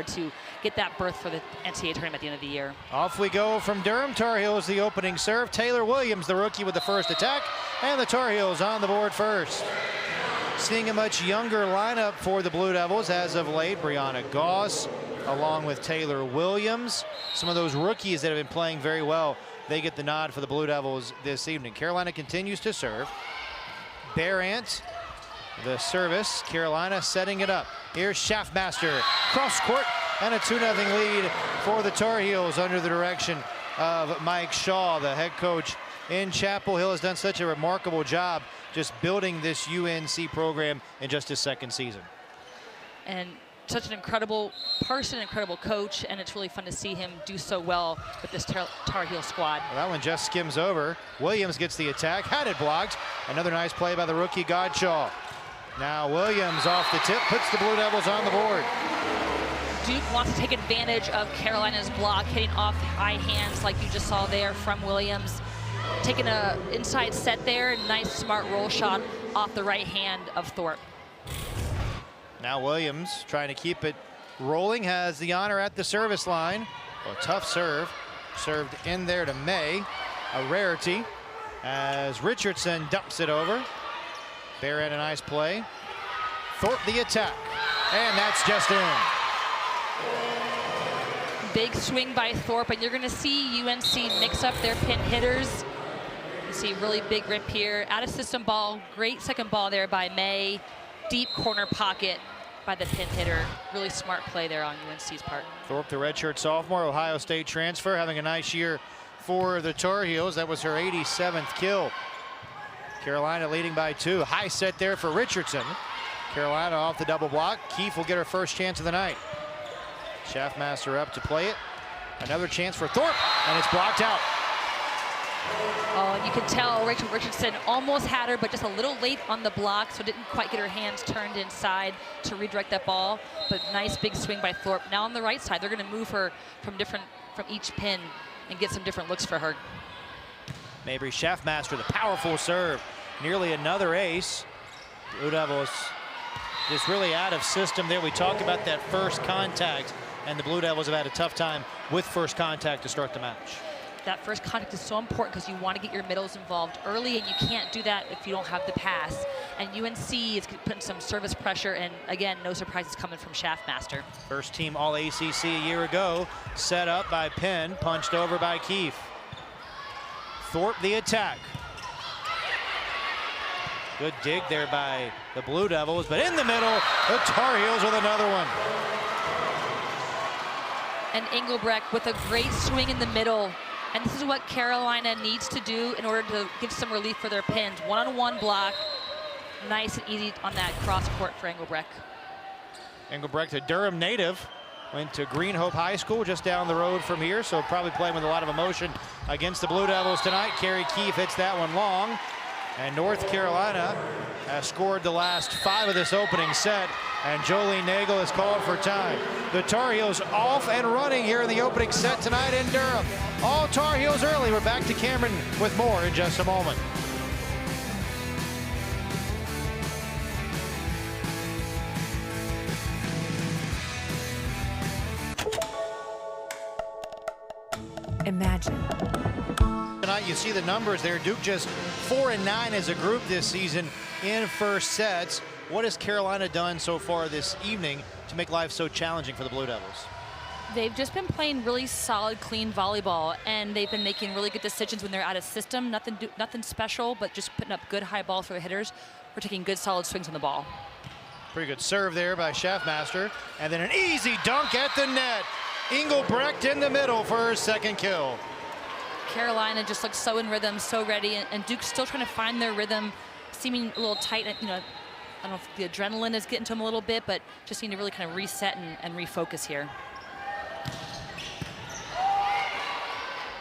order to get that berth for the NCAA tournament at the end of the year. Off we go from Durham. Tar Heels the opening serve. Taylor Williams, the rookie, with the first attack, and the Tar Heels on the board first. Seeing a much younger lineup for the Blue Devils as of late. Brianna Goss along with Taylor Williams. Some of those rookies that have been playing very well, they get the nod for the Blue Devils this evening. Carolina continues to serve. Barant, the service. Carolina setting it up. Here's Schaffmaster, cross court, and a 2-0 lead for the Tar Heels under the direction of Mike Shaw, the head coach in Chapel Hill. Has done such a remarkable job just building this UNC program in just his second season. And such an incredible person, incredible coach, and it's really fun to see him do so well with this Tar Heel squad. Well, that one just skims over. Williams gets the attack, had it blocked. Another nice play by the rookie Godshaw. Now Williams off the tip, puts the Blue Devils on the board. Duke wants to take advantage of Carolina's block, hitting off high hands like you just saw there from Williams. Taking an inside set there, nice smart roll shot off the right hand of Thorpe. Now Williams trying to keep it rolling, has the honor at the service line. A tough serve, served in there to May, a rarity as Richardson dumps it over. Barrett, a nice play. Thorpe the attack, and that's just in. Big swing by Thorpe, and you're going to see UNC mix up their pin hitters. You see really big rip here. Out of system ball, great second ball there by May. Deep corner pocket by the pin hitter. Really smart play there on UNC's part. Thorpe, the redshirt sophomore, Ohio State transfer, having a nice year for the Tar Heels. That was her 87th kill. Carolina leading by 2. High set there for Richardson. Carolina off the double block. Keefe will get her first chance of the night. Schaffmaster up to play it. Another chance for Thorpe, and it's blocked out. Oh, you can tell Rachel Richardson almost had her, but just a little late on the block, so didn't quite get her hands turned inside to redirect that ball. But nice big swing by Thorpe. Now on the right side, they're going to move her from each pin and get some different looks for her. Mabry Schaffmaster, the powerful serve, nearly another ace. Blue Devils just really out of system there. We talk about that first contact, and the Blue Devils have had a tough time with first contact to start the match. That first contact is so important because you want to get your middles involved early, and you can't do that if you don't have the pass. And UNC is putting some service pressure, and again, no surprises coming from Schaffmaster. First team All ACC a year ago, set up by Penn, punched over by Keefe. Thorpe the attack. Good dig there by the Blue Devils, but in the middle, the Tar Heels with another one. And Engelbrecht with a great swing in the middle. And this is what Carolina needs to do in order to give some relief for their pins. One-on-one block, nice and easy on that cross court for Engelbrecht. Engelbrecht, a Durham native, went to Green Hope High School just down the road from here, so probably playing with a lot of emotion against the Blue Devils tonight. Carrie Keefe hits that one long, and North Carolina has scored the last 5 of this opening set, and Jolene Nagel is called for time. The Tar Heels off and running here in the opening set tonight in Durham. All Tar Heels early. We're back to Cameron with more in just a moment. Imagine. Tonight you see the numbers there. Duke just 4-9 as a group this season in first sets. What has Carolina done so far this evening to make life so challenging for the Blue Devils? They've just been playing really solid, clean volleyball, and they've been making really good decisions when they're out of system. Nothing special, but just putting up good high balls for the hitters. We're taking good, solid swings on the ball. Pretty good serve there by Schaffmaster, and then an easy dunk at the net. Engelbrecht in the middle for her second kill. Carolina just looks so in rhythm, so ready, and Duke's still trying to find their rhythm, seeming a little tight. You know, I don't know if the adrenaline is getting to them a little bit, but just need to really kind of reset and refocus here.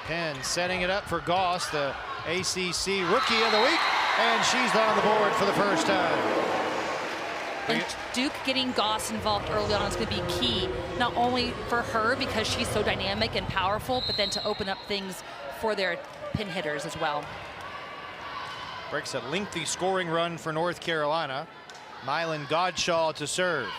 Penn setting it up for Goss, the ACC Rookie of the Week, and she's on the board for the first time. And Duke getting Goss involved early on is going to be key, not only for her because she's so dynamic and powerful, but then to open up things for their pin hitters as well. Breaks a lengthy scoring run for North Carolina. Mylan Godshaw to serve.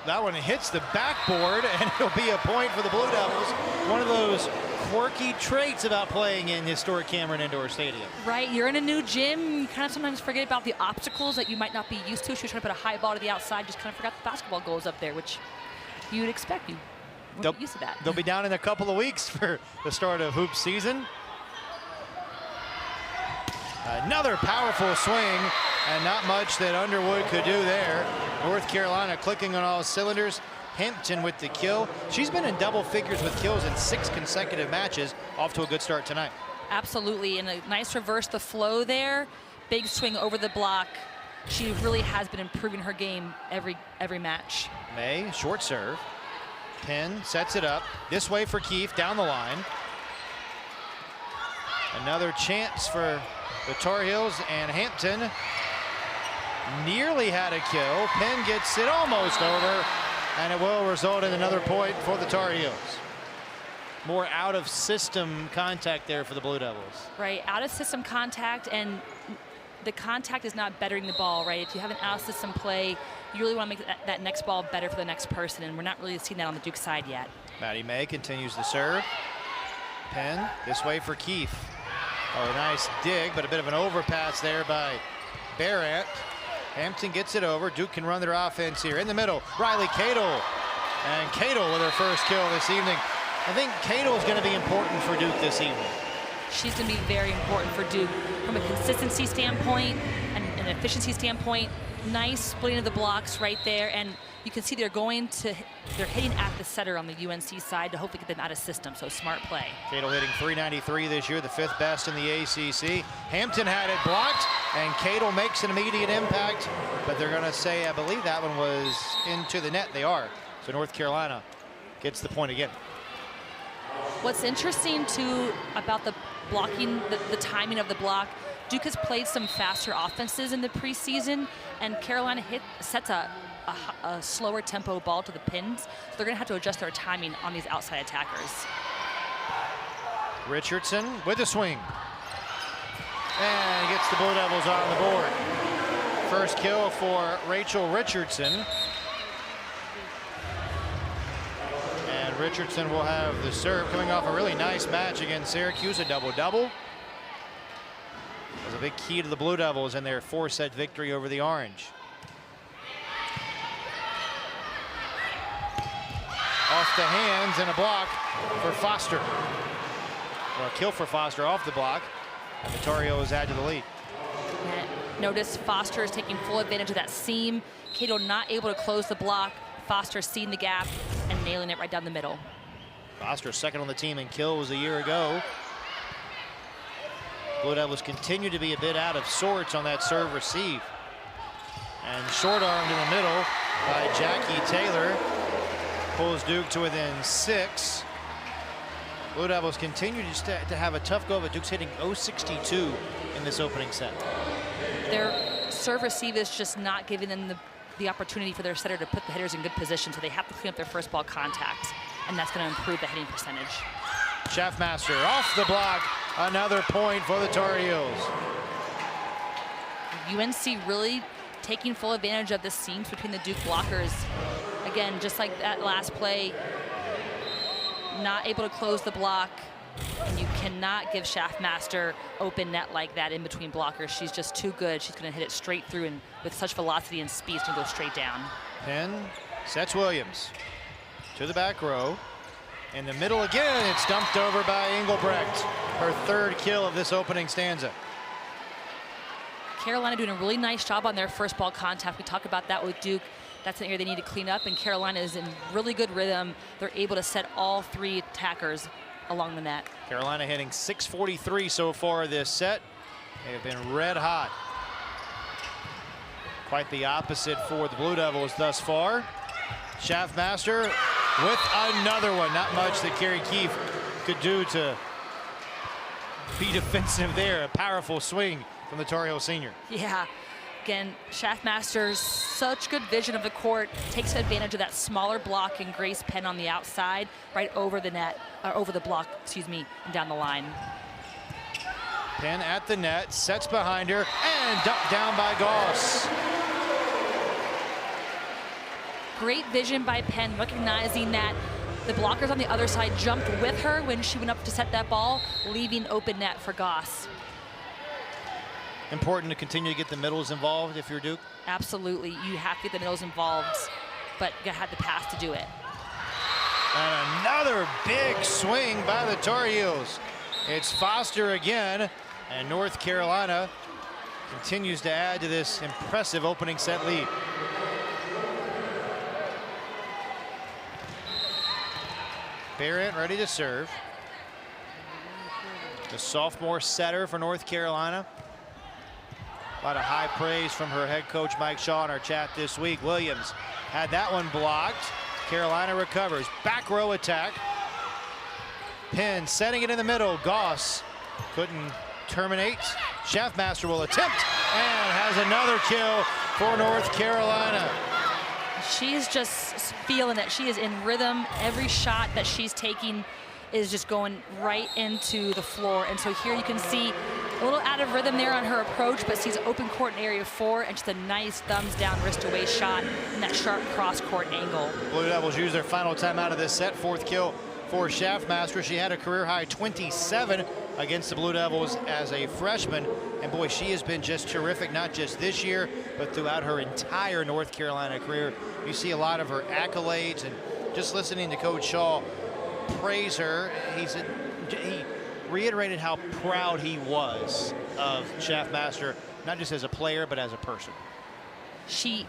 that one hits the backboard, and it'll be a point for the Blue Devils. One of those quirky traits about playing in historic Cameron Indoor Stadium. Right, you're in a new gym. You kind of sometimes forget about the obstacles that you might not be used to. She was trying to put a high ball to the outside, just kind of forgot the basketball goals up there, which you would expect. You weren't used to that. They'll be down in a couple of weeks for the start of hoop season. Another powerful swing, and not much that Underwood could do there. North Carolina clicking on all cylinders. Hampton with the kill. She's been in double figures with kills in 6 consecutive matches. Off to a good start tonight. Absolutely, and a nice reverse the flow there. Big swing over the block. She really has been improving her game every match. May, short serve. Penn sets it up. This way for Keefe, down the line. Another chance for the Tar Heels, and Hampton nearly had a kill. Penn gets it almost over, and it will result in another point for the Tar Heels. More out-of-system contact there for the Blue Devils. Right, out-of-system contact, and the contact is not bettering the ball, right? If you have an out-of-system play, you really want to make that next ball better for the next person, and we're not really seeing that on the Duke side yet. Maddie May continues the serve. Penn this way for Keefe. Oh, a nice dig, but a bit of an overpass there by Barrett. Hampton gets it over. Duke can run their offense here. In the middle, Riley Cadle. And Cadle with her first kill this evening. I think Cadle is going to be important for Duke this evening. She's going to be very important for Duke from a consistency standpoint and an efficiency standpoint. Nice splitting of the blocks right there, and you can see they're hitting at the setter on the UNC side to hopefully get them out of system, so smart play. Cadle hitting .393 this year, the 5th best in the ACC. Hampton had it blocked, and Cadle makes an immediate impact, but they're going to say, I believe that one was into the net. They are. So North Carolina gets the point again. What's interesting, too, about the blocking, the timing of the block, Duke has played some faster offenses in the preseason, and Carolina sets a slower tempo ball to the pins, so they're going to have to adjust their timing on these outside attackers. Richardson with a swing. And gets the Blue Devils on the board. First kill for Rachel Richardson. And Richardson will have the serve, coming off a really nice match against Syracuse, a double-double. Was a big key to the Blue Devils in their 4-set victory over the Orange. Off the hands and a block for Foster. Or a kill for Foster off the block. And the Tar Heels add to the lead. And notice Foster is taking full advantage of that seam. Cato not able to close the block. Foster seeing the gap and nailing it right down the middle. Foster second on the team in kills a year ago. Blue Devils continue to be a bit out of sorts on that serve receive. And short armed in the middle by Jackie Taylor. Pulls Duke to within 6. Blue Devils continue to have a tough go, but Duke's hitting .062 in this opening set. Their serve receive is just not giving them the opportunity for their setter to put the hitters in good position, so they have to clean up their first ball contact, and that's going to improve the hitting percentage. Schaffmaster off the block. Another point for the Tar Heels. UNC really taking full advantage of the seams between the Duke blockers. Again, just like that last play, not able to close the block, and you cannot give Schaffmaster open net like that in between blockers. She's just too good. She's going to hit it straight through, and with such velocity and speed, it's going to go straight down. Penn sets Williams to the back row. In the middle again, it's dumped over by Engelbrecht. Her 3rd kill of this opening stanza. Carolina doing a really nice job on their first ball contact. We talk about that with Duke. That's an area they need to clean up, and Carolina is in really good rhythm. They're able to set all 3 attackers along the net. Carolina hitting .643 so far this set. They have been red hot. Quite the opposite for the Blue Devils thus far. Schaffmaster with another one. Not much that Carrie Keefe could do to be defensive there. A powerful swing from the Tar Heel senior. Yeah. Again, Schaffmaster's such good vision of the court, takes advantage of that smaller block and Grace Penn on the outside, right over the net, or over the block, excuse me, and down the line. Penn at the net, sets behind her, and dumped down by Goss. Great vision by Penn, recognizing that the blockers on the other side jumped with her when she went up to set that ball, leaving open net for Goss. Important to continue to get the middles involved if you're Duke. Absolutely, you have to get the middles involved, but you had the pass to do it. And another big swing by the Tar Heels. It's Foster again, and North Carolina continues to add to this impressive opening set lead. Barrett ready to serve. The sophomore setter for North Carolina. A lot of high praise from her head coach Mike Shaw in our chat this week. Williams had that one blocked. Carolina recovers. Back row attack. Penn setting it in the middle. Goss couldn't terminate. Schaffmaster will attempt and has another kill for North Carolina. She's just feeling it. She is in rhythm. Every shot that she's taking is just going right into the floor. And so here you can see a little out of rhythm there on her approach, but sees open court in area 4 and just a nice thumbs down, wrist away shot in that sharp cross court angle. Blue Devils use their final time out of this set. 4th kill for Schaffmaster. She had a career high 27 against the Blue Devils as a freshman. And boy, she has been just terrific, not just this year, but throughout her entire North Carolina career. You see a lot of her accolades, and just listening to Coach Shaw praise her, he reiterated how proud he was of Schaffmaster, not just as a player, but as a person. He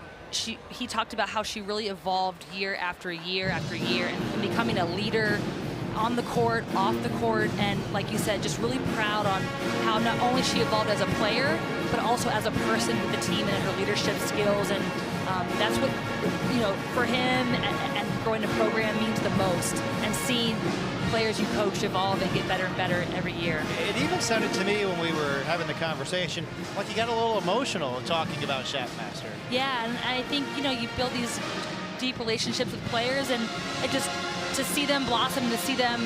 talked about how she really evolved year after year after year and becoming a leader on the court, off the court, and like you said, just really proud on how not only she evolved as a player, but also as a person with the team and her leadership skills. And that's what, you know, for him and growing a program means the most, and seeing players you coach evolve and get better and better every year. It even sounded to me when we were having the conversation like you got a little emotional talking about Schaffmaster. Yeah, and I think, you know, you build these deep relationships with players, and it just to see them blossom, to see them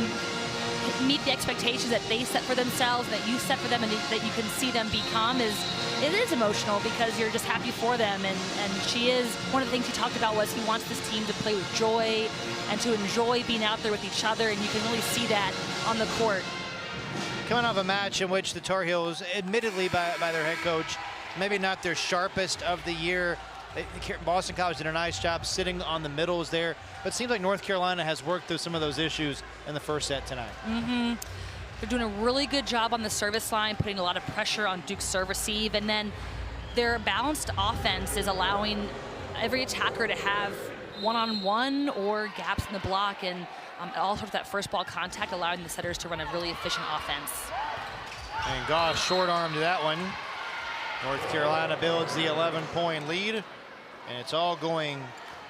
meet the expectations that they set for themselves, that you set for them, and that you can see them become, it is emotional, because you're just happy for them. And she is, one of the things he talked about was he wants this team to play with joy and to enjoy being out there with each other, and you can really see that on the court. Coming off a match in which the Tar Heels, admittedly by their head coach, maybe not their sharpest of the year. Boston College did a nice job sitting on the middles there, but it seems like North Carolina has worked through some of those issues in the first set tonight. They're doing a really good job on the service line, putting a lot of pressure on Duke's serve receive, and then their balanced offense is allowing every attacker to have one-on-one or gaps in the block, and also with that first ball contact, allowing the setters to run a really efficient offense. And Goss short-armed that one. North Carolina builds the 11-point lead, and it's all going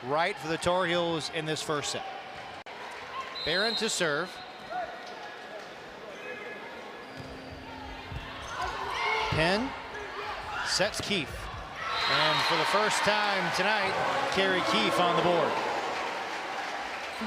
right for the Tar Heels in this first set. Barron to serve. Penn sets Keefe. And for the first time tonight, Carrie Keefe on the board.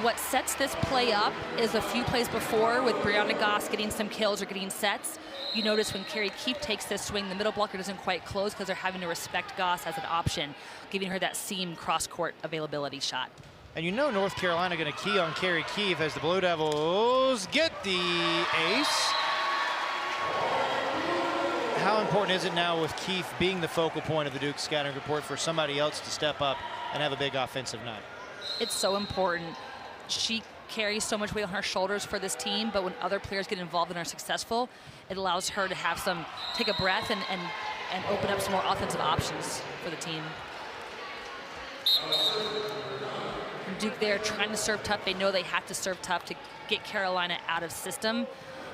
What sets this play up is a few plays before with Brianna Goss getting some kills or getting sets. You notice when Carrie Keefe takes this swing, the middle blocker doesn't quite close because they're having to respect Goss as an option, giving her that seam cross-court availability shot. And you know North Carolina going to key on Carrie Keefe as the Blue Devils get the ace. How important is it now with Keefe being the focal point of the Duke scouting report for somebody else to step up and have a big offensive night? It's so important. She carries so much weight on her shoulders for this team, but when other players get involved and are successful, it allows her to have take a breath and open up some more offensive options for the team. Duke there trying to serve tough. They know they have to serve tough to get Carolina out of system.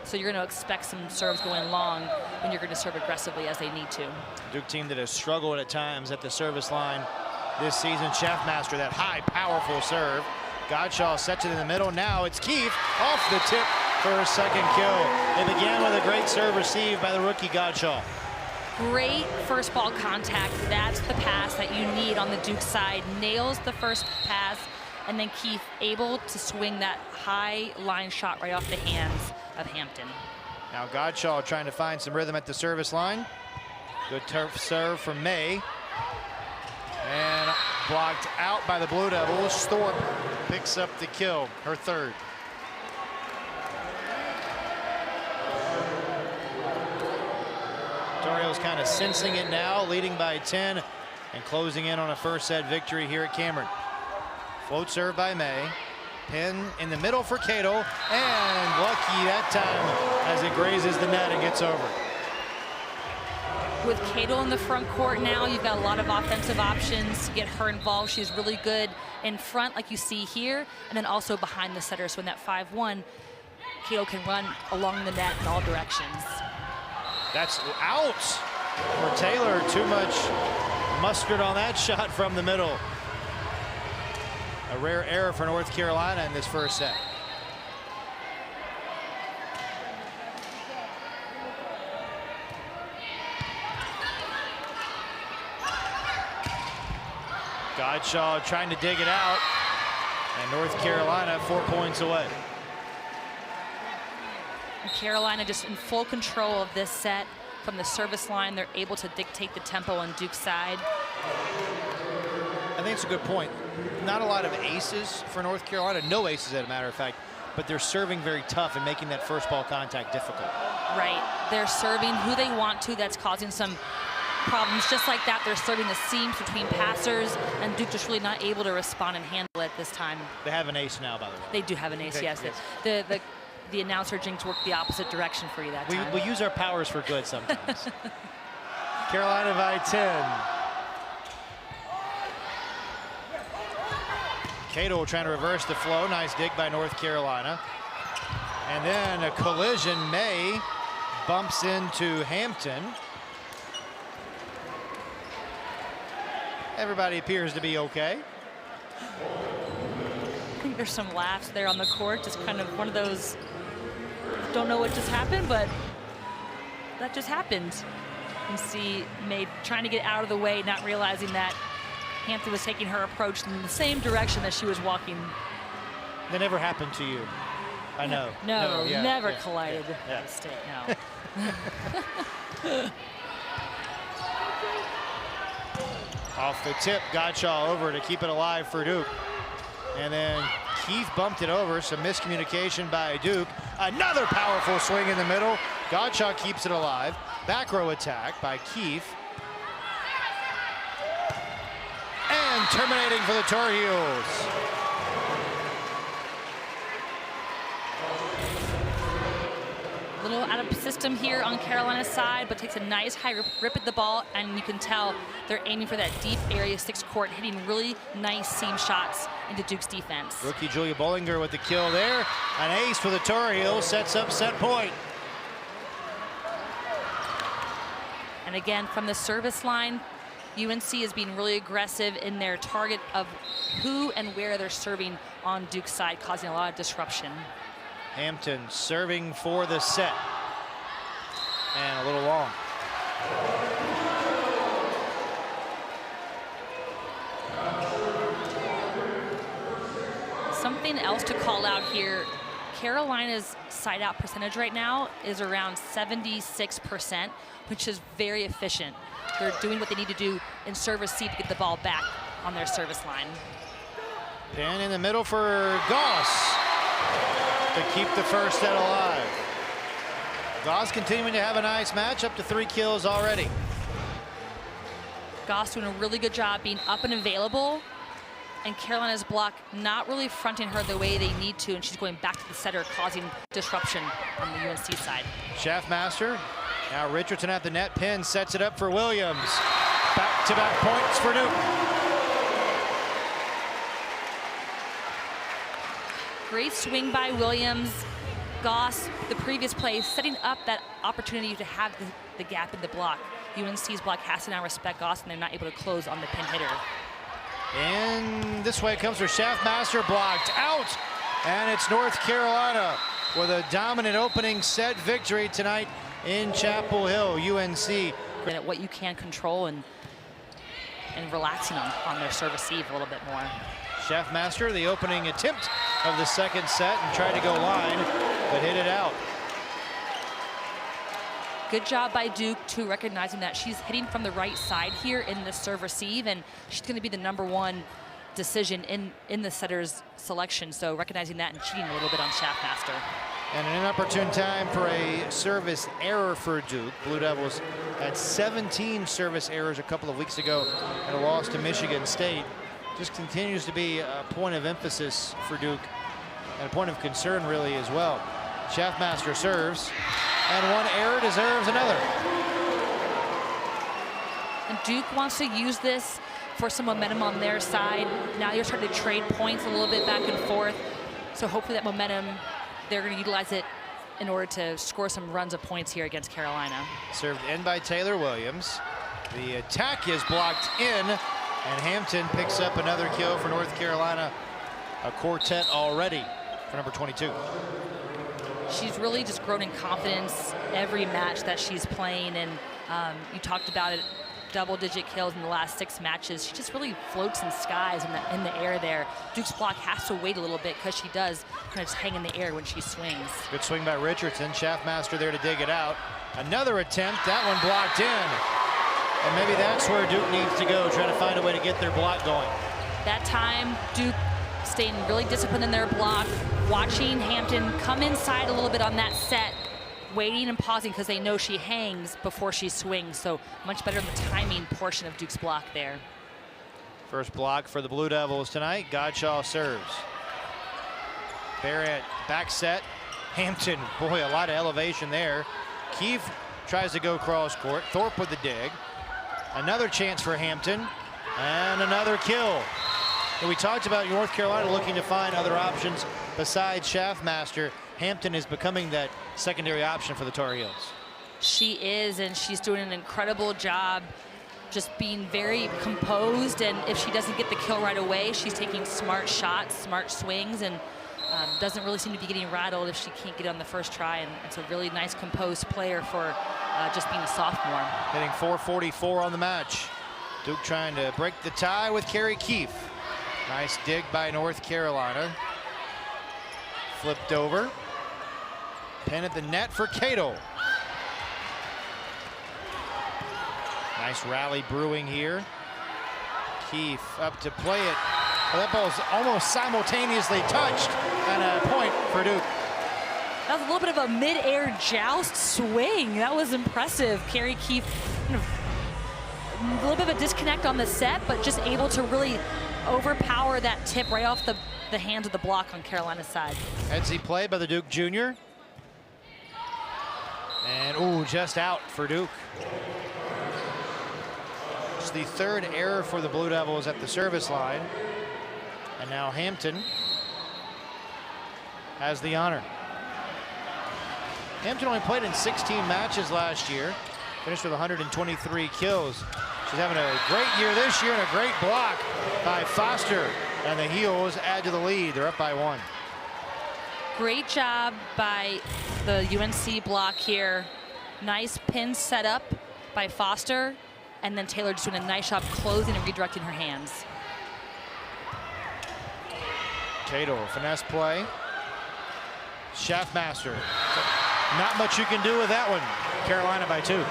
So you're going to expect some serves going long when you're going to serve aggressively as they need to. Duke team that has struggled at times at the service line this season. Schaffmaster, that high, powerful serve. Godshaw sets it in the middle. Now it's Keefe off the tip for her second kill. It began with a great serve received by the rookie Godshaw. Great first ball contact. That's the pass that you need on the Duke side. Nails the first pass, and then Keefe able to swing that high line shot right off the hands of Hampton. Now Godshaw trying to find some rhythm at the service line. Good turf serve from May. And blocked out by the Blue Devils. Thorpe picks up the kill, her third. Tar Heels kind of sensing it now, leading by 10 and closing in on a first set victory here at Cameron. Float serve by May. Pin in the middle for Cato, and lucky that time as it grazes the net and gets over. With Cato in the front court now, you've got a lot of offensive options to get her involved. She's really good in front, like you see here, and then also behind the setter. So in that 5-1, Cato can run along the net in all directions. That's out for Taylor. Too much mustard on that shot from the middle. A rare error for North Carolina in this first set. Godshaw trying to dig it out, and North Carolina 4 points away. And Carolina just in full control of this set from the service line. They're able to dictate the tempo on Duke's side. I think it's a good point. Not a lot of aces for North Carolina. No aces, as a matter of fact. But they're serving very tough and making that first ball contact difficult. Right. They're serving who they want to. That's causing some problems. Just like that, they're serving the seams between passers, and Duke just really not able to respond and handle it this time. They have an ace now, by the way. They do have an ace, okay, yes. yes. The announcer jinx worked the opposite direction for you that time. We use our powers for good sometimes. Carolina by 10. Cato trying to reverse the flow. Nice dig by North Carolina. And then a collision. May bumps into Hampton. Everybody appears to be okay. I think there's some laughs there on the court. Just kind of one of those, don't know what just happened, but that just happened. You see May trying to get out of the way, not realizing that Hampton was taking her approach in the same direction that she was walking. That never happened to you. I know. No, yeah, never yeah, collided. yeah. Mistake, no. Off the tip, Godshaw over to keep it alive for Duke. And then Keith bumped it over, some miscommunication by Duke. Another powerful swing in the middle. Godshaw keeps it alive. Back row attack by Keith. And terminating for the Tar Heels. A little out of system here on Carolina's side, but takes a nice high rip at the ball, and you can tell they're aiming for that deep area 6 court, hitting really nice seam shots into Duke's defense. Rookie Julia Bollinger with the kill there. An ace for the Tar Heels, sets up set point. And again, from the service line, UNC is being really aggressive in their target of who and where they're serving on Duke's side, causing a lot of disruption. Hampton serving for the set. And a little long. Something else to call out here, Carolina's side out percentage right now is around 76%, which is very efficient. They're doing what they need to do in serve receive to get the ball back on their service line. Pin in the middle for Goss to keep the first set alive. Goss continuing to have a nice match, up to 3 kills already. Goss doing a really good job being up and available, and Carolina's block not really fronting her the way they need to, and she's going back to the setter, causing disruption on the UNC side. Schaffmaster, now Richardson at the net. Pin sets it up for Williams. Back-to-back points for Duke. Great swing by Williams. Goss, the previous play, setting up that opportunity to have the gap in the block. UNC's block has to now respect Goss, and they're not able to close on the pin hitter. And this way comes for Schaffmaster, blocked out. And it's North Carolina with a dominant opening set victory tonight in Chapel Hill. UNC. At what you can control and relaxing on their serve receive a little bit more. Schaffmaster, the opening attempt of the second set, and tried to go line, but hit it out. Good job by Duke to recognizing that she's hitting from the right side here in the serve receive, and she's going to be the #1 decision in the setter's selection. So recognizing that and cheating a little bit on Schaffmaster. And an inopportune time for a service error for Duke. Blue Devils had 17 service errors a couple of weeks ago and a loss to Michigan State. Just continues to be a point of emphasis for Duke and a point of concern really as well. Schaffmaster serves, and one error deserves another. And Duke wants to use this for some momentum on their side. Now you're starting to trade points a little bit back and forth. So hopefully that momentum, they're going to utilize it in order to score some runs of points here against Carolina. Served in by Taylor Williams. The attack is blocked in, and Hampton picks up another kill for North Carolina. A quartet already for number 22. She's really just grown in confidence every match that she's playing, and you talked about it, double-digit kills in the last 6 matches. She just really floats in skies in the air there. Duke's block has to wait a little bit because she does kind of just hang in the air when she swings. Good swing by Richardson. Schaffmaster there to dig it out. Another attempt, that one blocked in. And maybe that's where Duke needs to go, try to find a way to get their block going. That time, Duke staying really disciplined in their block, watching Hampton come inside a little bit on that set, waiting and pausing because they know she hangs before she swings. So much better in the timing portion of Duke's block there. First block for the Blue Devils tonight. Godshaw serves. Barrett back set. Hampton, boy, a lot of elevation there. Keefe tries to go cross court. Thorpe with the dig. Another chance for Hampton, and another kill. And we talked about North Carolina looking to find other options besides Schaffmaster. Hampton is becoming that secondary option for the Tar Heels. She is, and she's doing an incredible job just being very composed, and if she doesn't get the kill right away, she's taking smart shots, smart swings, and doesn't really seem to be getting rattled if she can't get it on the first try. And it's a really nice composed player for just being a sophomore. Hitting .444 on the match. Duke trying to break the tie with Carrie Keefe. Nice dig by North Carolina. Flipped over. Pin at the net for Cato. Nice rally brewing here. Keefe up to play it. Well, that ball's almost simultaneously touched, and a point for Duke. That was a little bit of a mid-air joust swing. That was impressive. Carrie Keefe, a little bit of a disconnect on the set, but just able to really overpower that tip right off the hands of the block on Carolina's side. Headsy play by the Duke junior. And, ooh, just out for Duke. It's the third error for the Blue Devils at the service line. And now Hampton has the honor. Hampton only played in 16 matches last year. Finished with 123 kills. She's having a great year this year and a great block by Foster. And the Heels add to the lead. They're up by 1. Great job by the UNC block here. Nice pin set up by Foster. And then Taylor just doing a nice job closing and redirecting her hands. Cato, finesse play. Schaffmaster. Not much you can do with that one. Carolina by 2.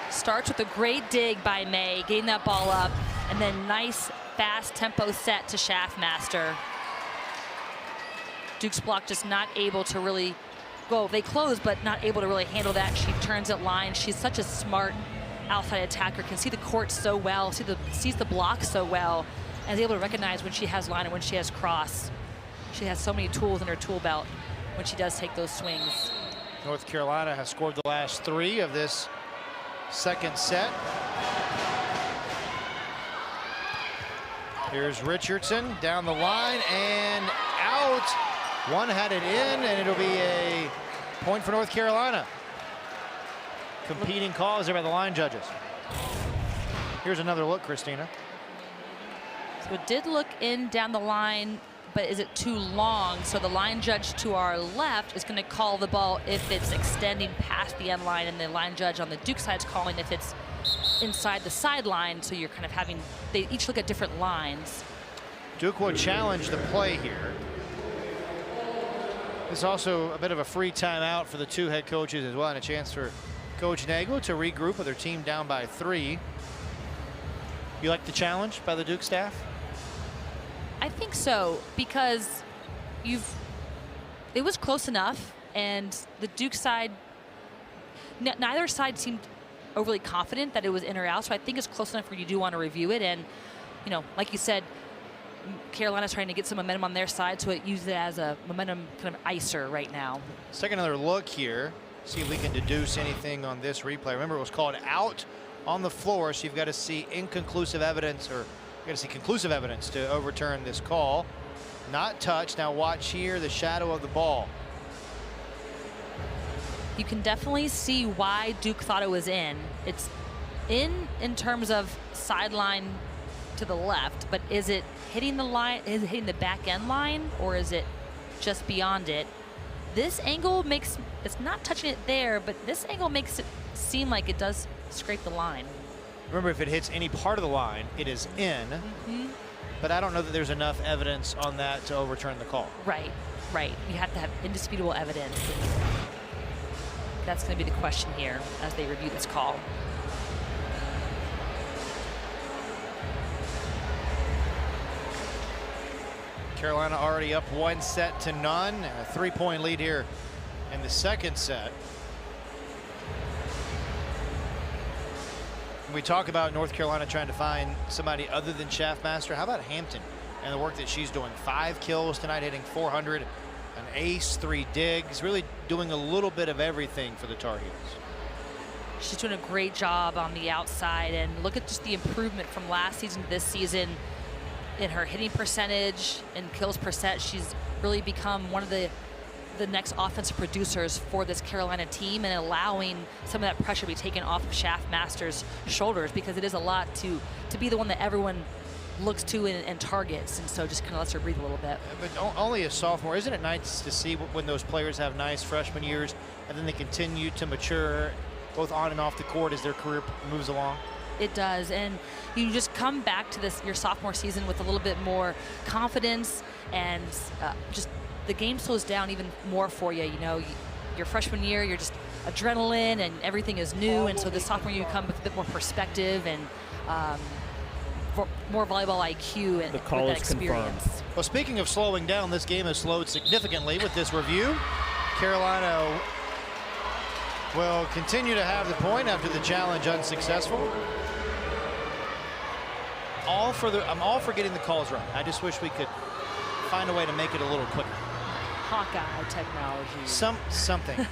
Starts with a great dig by May, getting that ball up, and then nice fast tempo set to Schaffmaster. Duke's block just not able to really, well, they close, but not able to really handle that. She turns at line. She's such a smart outside attacker, can see the court so well, sees the block so well, and is able to recognize when she has line and when she has cross. She has so many tools in her tool belt when she does take those swings. North Carolina has scored the last 3 of this second set. Here's Richardson down the line and out. One had it in, and it'll be a point for North Carolina. Competing calls there by the line judges. Here's another look, Christina. So it did look in down the line, but is it too long? So the line judge to our left is going to call the ball if it's extending past the end line, and the line judge on the Duke side is calling if it's inside the sideline. So you're kind of having, they each look at different lines. Duke will challenge the play here. It's also a bit of a free timeout for the two head coaches as well, and a chance for Coach Nagel to regroup with their team down by 3. You like the challenge by the Duke staff? I think so, because it was close enough, and the Duke side, neither side seemed overly confident that it was in or out, so I think it's close enough where you do want to review it. And, you know, like you said, Carolina's trying to get some momentum on their side, so it uses it as a momentum kind of icer right now. Let's take another look here, see if we can deduce anything on this replay. Remember, it was called out on the floor, so you've got to see inconclusive evidence, or you've got to see conclusive evidence to overturn this call. Not touch. Now watch here, the shadow of the ball. You can definitely see why Duke thought it was in. It's in terms of sideline to the left, but is it hitting the line, is it hitting the back end line, or is it just beyond it? This angle makes, it's not touching it there, but this angle makes it seem like it does scrape the line. Remember, if it hits any part of the line, it is in. But I don't know that there's enough evidence on that to overturn the call. Right, right. You have to have indisputable evidence. That's going to be the question here as they review this call. Carolina already up 1-0, a 3-point lead here in the second set. We talk about North Carolina trying to find somebody other than Schaffmaster. How about Hampton and the work that she's doing? 5 kills tonight, hitting 400, an ace, 3 digs, really doing a little bit of everything for the Tar Heels. She's doing a great job on the outside, and look at just the improvement from last season to this season in her hitting percentage and kills per set. She's really become one of the next offensive producers for this Carolina team, and allowing some of that pressure to be taken off of Schaffmaster's shoulders, because it is a lot to be the one that everyone looks to and targets, and so just kind of lets her breathe a little bit. But only a sophomore. Isn't it nice to see when those players have nice freshman years and then they continue to mature both on and off the court as their career moves along? It does, and you just come back to this your sophomore season with a little bit more confidence, and just the game slows down even more for you. You know, your freshman year, you're just adrenaline and everything is new, and so the sophomore year you come with a bit more perspective and more volleyball IQ and the call with that is experience. confirmed. Well, speaking of slowing down, this game has slowed significantly with this review. Carolina will continue to have the point after the challenge unsuccessful. I'm all for getting the calls right. I just wish we could find a way to make it a little quicker. Hawkeye technology. Something.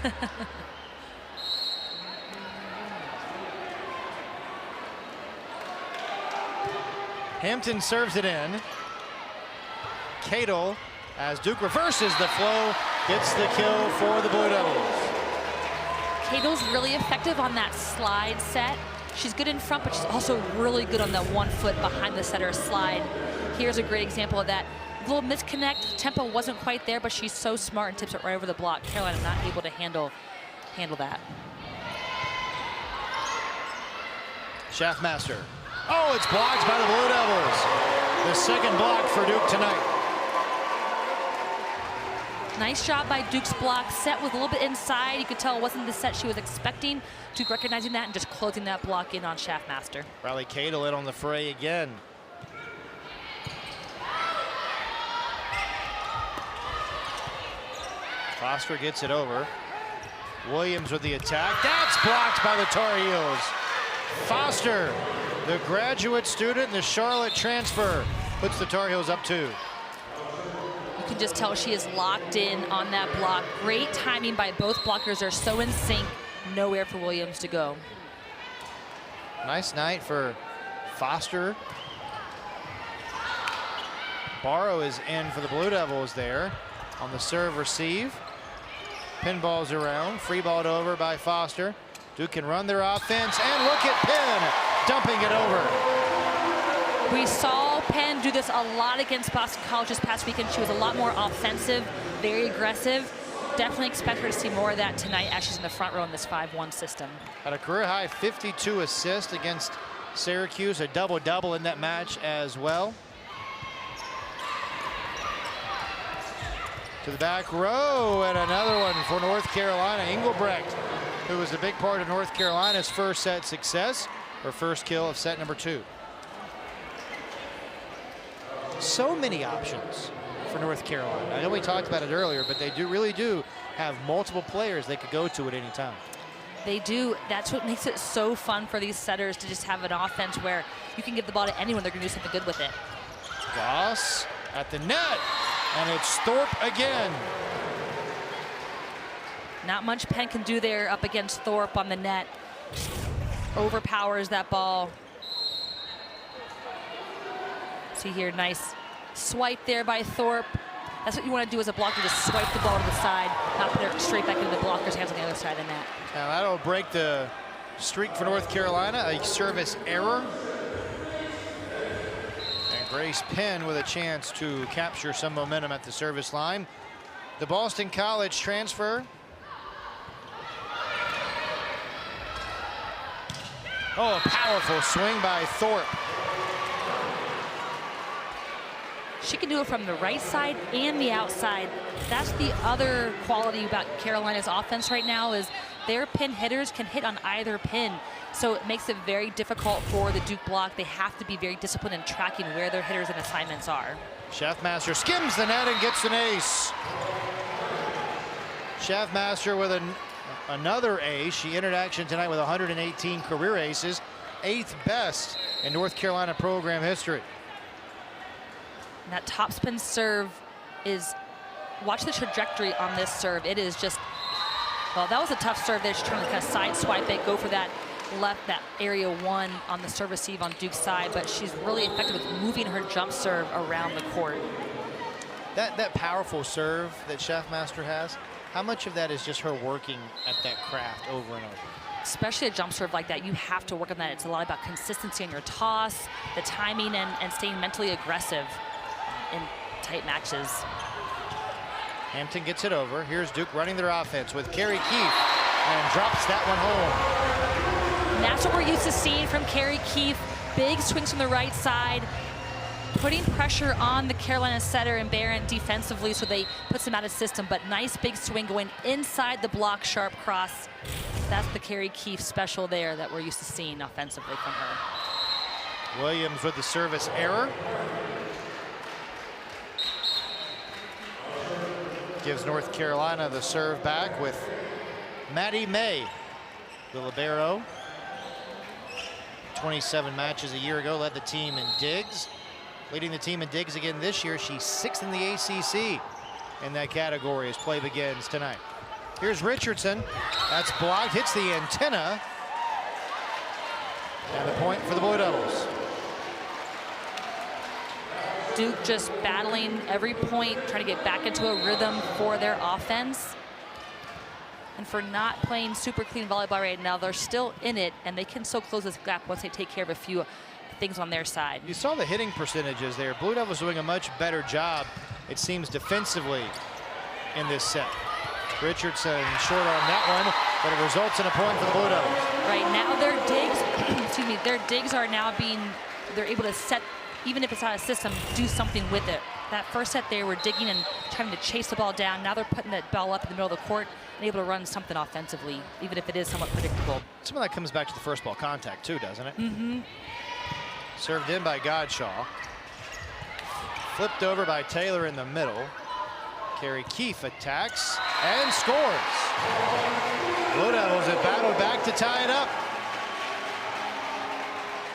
Hampton serves it in. Cadle, as Duke reverses the flow, gets the kill for the Blue Devils. Cadle's really effective on that slide set. She's good in front, but she's also really good on the 1 foot behind the setter slide. Here's a great example of that. A little misconnect, tempo wasn't quite there, but she's so smart and tips it right over the block. Carolina not able to handle that. Schaffmaster. Oh, it's blocked by the Blue Devils. The second block for Duke tonight. Nice job by Duke's block. Set with a little bit inside. You could tell it wasn't the set she was expecting. Duke recognizing that and just closing that block in on Schaffmaster. Riley Cadle in on the fray again. Foster gets it over. Williams with the attack. That's blocked by the Tar Heels. Foster, the graduate student, the Charlotte transfer, puts the Tar Heels up 2. You can just tell she is locked in on that block. Great timing by both blockers. They're so in sync. Nowhere for Williams to go. Nice night for Foster. Barrow is in for the Blue Devils there on the serve receive. Pinballs around, free balled over by Foster. Duke can run their offense, and look at Penn dumping it over. We saw Penn do this a lot against Boston College this past weekend. She was a lot more offensive, very aggressive. Definitely expect her to see more of that tonight as she's in the front row in this 5-1 system. Had a career high 52 assists against Syracuse, a double-double in that match as well. to the back row, and another one for North Carolina. Engelbrecht, who was a big part of North Carolina's first set success, her first kill of set number 2. So many options for North Carolina. I know we talked about it earlier, but they really do have multiple players they could go to at any time. They do. That's what makes it so fun for these setters, to just have an offense where you can give the ball to anyone, they're going to do something good with it. Voss at the net, and it's Thorpe again. Not much Penn can do there up against Thorpe on the net. Overpowers that ball. See here, nice swipe there by Thorpe. That's what you want to do as a blocker, just swipe the ball to the side, not put it straight back into the blocker's hands on the other side of the net. Now that'll break the streak for North Carolina, a service error. And Grace Penn with a chance to capture some momentum at the service line. The Boston College transfer. Oh, a powerful swing by Thorpe. She can do it from the right side and the outside. That's the other quality about Carolina's offense right now, is their pin hitters can hit on either pin. So it makes it very difficult for the Duke block. They have to be very disciplined in tracking where their hitters and assignments are. Schaffmaster skims the net and gets an ace. Schaffmaster with another ace. She entered action tonight with 118 career aces, 8th best in North Carolina program history. And that topspin serve is, watch the trajectory on this serve. It is just, well, that was a tough serve there. She's trying to kind of side swipe it, go for that left, that area 1 on the serve receive on Duke's side, but she's really effective with moving her jump serve around the court. That powerful serve that Schaffmaster has, how much of that is just her working at that craft over and over? Especially a jump serve like that, you have to work on that. It's a lot about consistency on your toss, the timing, and staying mentally aggressive in tight matches. Hampton gets it over. Here's Duke running their offense with Carrie Keefe, and drops that one home. And that's what we're used to seeing from Carrie Keefe. Big swings from the right side, putting pressure on the Carolina setter and Barron defensively, so they put some out of system, but nice big swing going inside the block, sharp cross. That's the Carrie Keefe special there that we're used to seeing offensively from her. Williams with the service error. Gives North Carolina the serve back with Maddie May, the libero. 27 matches a year ago, led the team in digs. Leading the team in digs again this year. She's 6th in the ACC in that category as play begins tonight. Here's Richardson. That's blocked, hits the antenna. And the point for the Blue Devils. Duke just battling every point, trying to get back into a rhythm for their offense. And for not playing super clean volleyball right now, they're still in it, and they can still close this gap once they take care of a few things on their side. You saw the hitting percentages there. Blue Devils doing a much better job, it seems, defensively in this set. Richardson short on that one, but it results in a point for the Blue Devils. Right now their digs, excuse me, their digs are now being, they're able to set, even if it's out of system, do something with it. That first set they were digging and trying to chase the ball down. Now they're putting that ball up in the middle of the court and able to run something offensively, even if it is somewhat predictable. Some of that comes back to the first ball contact too, doesn't it? Mm-hmm. Served in by Godshaw. Flipped over by Taylor in the middle. Carrie Keefe attacks and scores. Blue Devils have battled back to tie it up.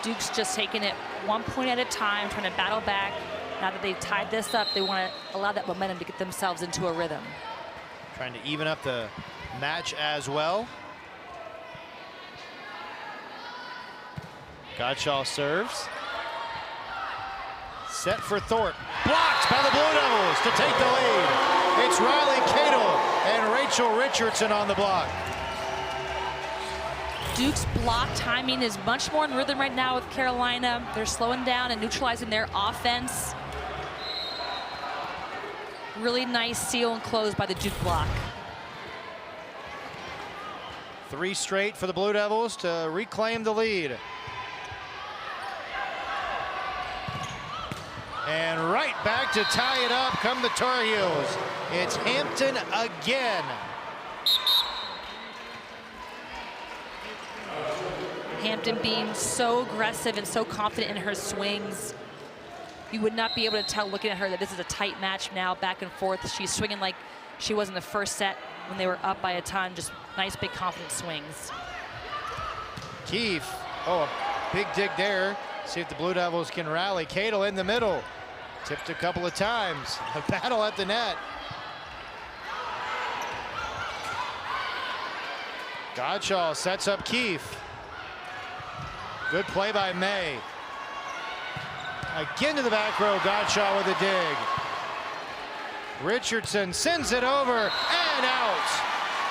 Duke's just taking it 1 point at a time, trying to battle back. Now that they've tied this up, they want to allow that momentum to get themselves into a rhythm. Trying to even up the match as well. Godshaw serves. Set for Thorpe. Blocked by the Blue Devils to take the lead. It's Riley Cadle and Rachel Richardson on the block. Duke's block timing is much more in rhythm right now with Carolina. They're slowing down and neutralizing their offense. Really nice seal and close by the Duke block. 3 straight for the Blue Devils to reclaim the lead. And right back to tie it up come the Tar Heels. It's Hampton again. Hampton being so aggressive and so confident in her swings. You would not be able to tell looking at her that this is a tight match now, back and forth. She's swinging like she was in the first set when they were up by a ton. Just nice, big, confident swings. Keefe, oh, a big dig there. See if the Blue Devils can rally. Cadle in the middle. Tipped a couple of times. A battle at the net. Godshaw sets up Keefe. Good play by May. Again to the back row, Godshaw with a dig. Richardson sends it over and out.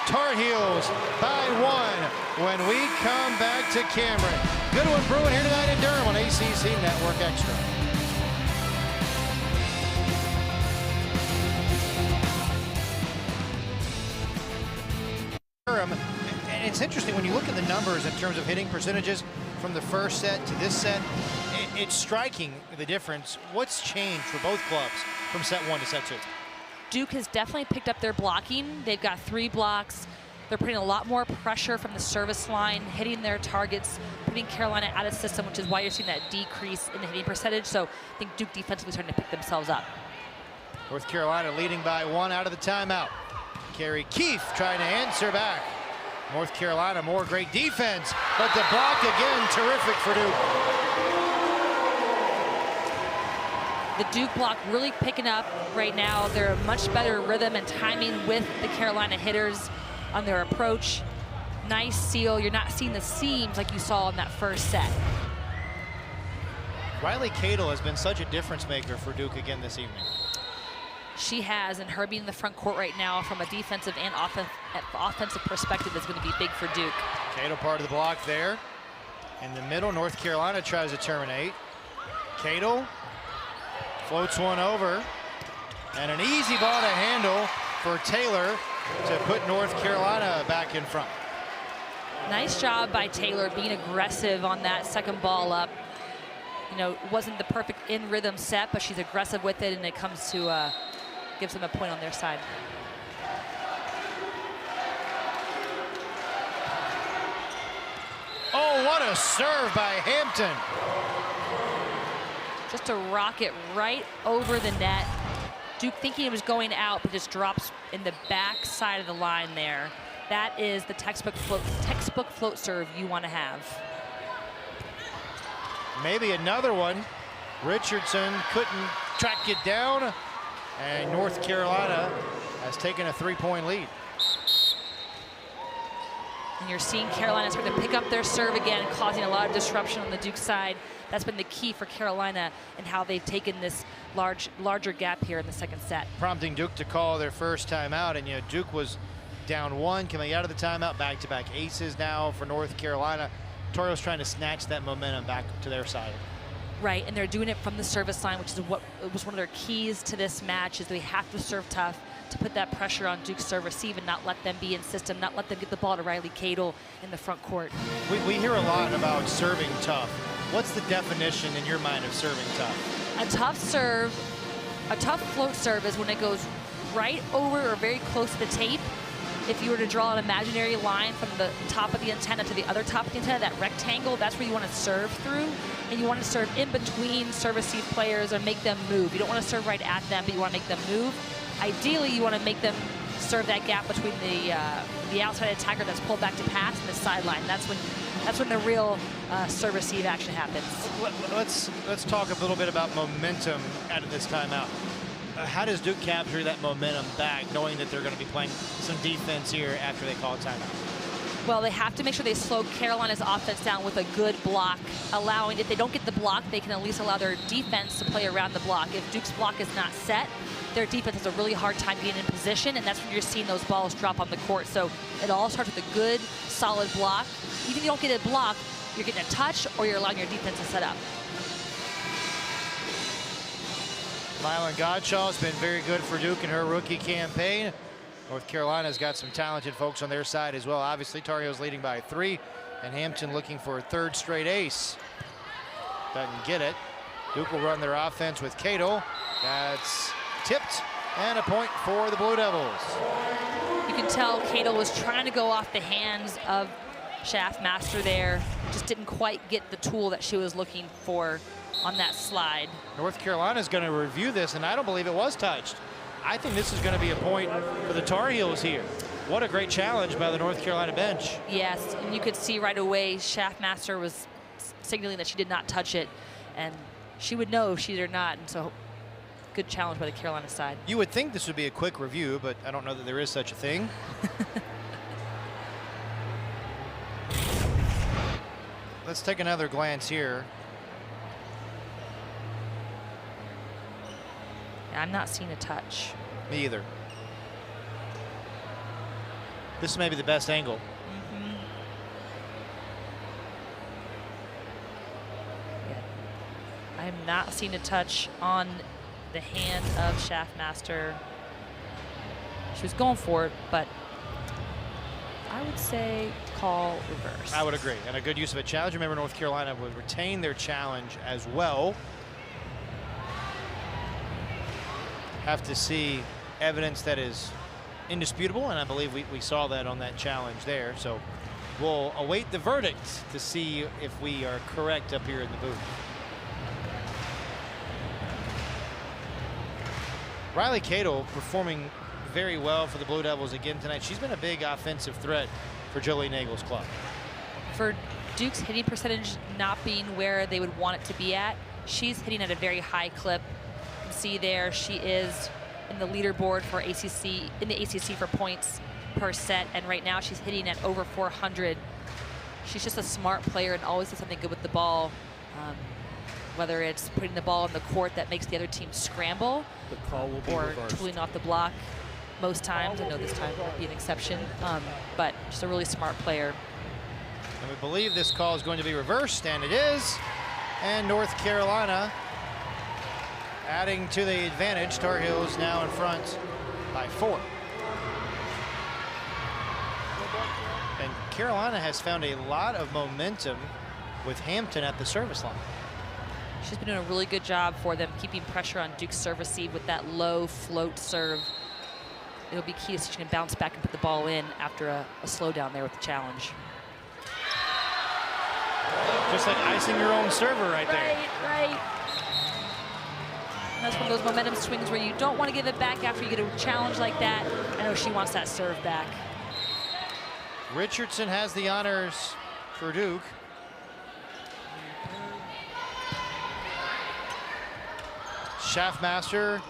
Tar Heels by 1 when we come back to Cameron. Good one brewing here tonight in Durham on ACC Network Extra. Durham, and it's interesting when you look at the numbers in terms of hitting percentages from the first set to this set. It's striking the difference. What's changed for both clubs from set 1 to set 2? Duke has definitely picked up their blocking. They've got 3 blocks. They're putting a lot more pressure from the service line, hitting their targets, putting Carolina out of system, which is why you're seeing that decrease in the hitting percentage. So I think Duke defensively starting to pick themselves up. North Carolina leading by 1 out of the timeout. Carrie Keefe trying to answer back. North Carolina more great defense, but the block again terrific for Duke. The Duke block really picking up right now. They're a much better rhythm and timing with the Carolina hitters on their approach. Nice seal. You're not seeing the seams like you saw in that first set. Riley Cadle has been such a difference maker for Duke again this evening. She has, and her being in the front court right now from a defensive and offensive perspective is going to be big for Duke. Cadle part of the block there. In the middle, North Carolina tries to terminate. Cadle floats one over, and an easy ball to handle for Taylor to put North Carolina back in front. Nice job by Taylor being aggressive on that second ball up. You know, it wasn't the perfect in rhythm set, but she's aggressive with it, and it comes to gives them a point on their side. Oh, what a serve by Hampton. Just a rocket right over the net. Duke thinking it was going out, but just drops in the back side of the line there. That is the textbook float serve you want to have. Maybe another one. Richardson couldn't track it down, and North Carolina has taken a 3-point lead. And you're seeing Carolina start to pick up their serve again, causing a lot of disruption on the Duke side. That's been the key for Carolina and how they've taken this larger gap here in the second set. Prompting Duke to call their first timeout, and Duke was down 1 coming out of the timeout. Back-to-back aces now for North Carolina. Tar Heels trying to snatch that momentum back to their side. Right, and they're doing it from the service line, which is what was one of their keys to this match, is they have to serve tough to put that pressure on Duke's serve receive and not let them be in system, not let them get the ball to Riley Cadle in the front court. We hear a lot about serving tough. What's the definition in your mind of serving tough? A tough serve, a tough float serve is when it goes right over or very close to the tape. If you were to draw an imaginary line from the top of the antenna to the other top of the antenna, that rectangle, that's where you want to serve through. And you want to serve in between serve receive players or make them move. You don't want to serve right at them, but you want to make them move. Ideally, you want to make them serve that gap between the outside attacker that's pulled back to pass and the sideline. That's when the real serve receive action happens. Let's talk a little bit about momentum out of this timeout. How does Duke capture that momentum back, knowing that they're going to be playing some defense here after they call a timeout? Well, they have to make sure they slow Carolina's offense down with a good block, allowing, if they don't get the block, they can at least allow their defense to play around the block. If Duke's block is not set, their defense has a really hard time getting in position, and that's when you're seeing those balls drop on the court. So it all starts with a good, solid block. Even if you don't get a block, you're getting a touch or you're allowing your defense to set up. Mylan Godshaw has been very good for Duke in her rookie campaign. North Carolina's got some talented folks on their side as well. Obviously, Tar Heels leading by 3, and Hampton looking for a 3rd straight ace. Doesn't get it. Duke will run their offense with Cato. That's tipped, and a point for the Blue Devils. You can tell Cato was trying to go off the hands of Schaffmaster there. Just didn't quite get the tool that she was looking for on that slide. North Carolina is going to review this, and I don't believe it was touched. I think this is going to be a point for the Tar Heels here. What a great challenge by the North Carolina bench. Yes, and you could see right away Schaffmaster was signaling that she did not touch it, and she would know if she did or not, and so good challenge by the Carolina side. You would think this would be a quick review, but I don't know that there is such a thing. Let's take another glance here. I'm not seeing a touch. Me either. This may be the best angle. I am not seeing a touch on the hand of Schaffmaster. She was going for it, but I would say call reverse. I would agree, and a good use of a challenge. Remember, North Carolina would retain their challenge as well. Have to see evidence that is indisputable, and I believe we saw that on that challenge there. So we'll await the verdict to see if we are correct up here in the booth. Riley Cato performing very well for the Blue Devils again tonight. She's been a big offensive threat for Jillian Nagel's club. For Duke's hitting percentage not being where they would want it to be at, she's hitting at a very high clip. You can see there she is in the leaderboard for ACC, in the ACC for points per set, and right now she's hitting at over 400. She's just a smart player and always does something good with the ball. Whether it's putting the ball in the court that makes the other team scramble, the call will be or reversed. tooling off the block most times. I know this time won't be an exception, but just a really smart player. And we believe this call is going to be reversed, and it is. And North Carolina adding to the advantage. Tar Heels now in front by 4. And Carolina has found a lot of momentum with Hampton at the service line. She's been doing a really good job for them, keeping pressure on Duke's serve receive with that low float serve. It'll be key so she can bounce back and put the ball in after a slowdown there with the challenge. Just like icing your own server right there. Right. And that's one of those momentum swings where you don't want to give it back after you get a challenge like that. I know she wants that serve back. Richardson has the honors for Duke. Schaffmaster,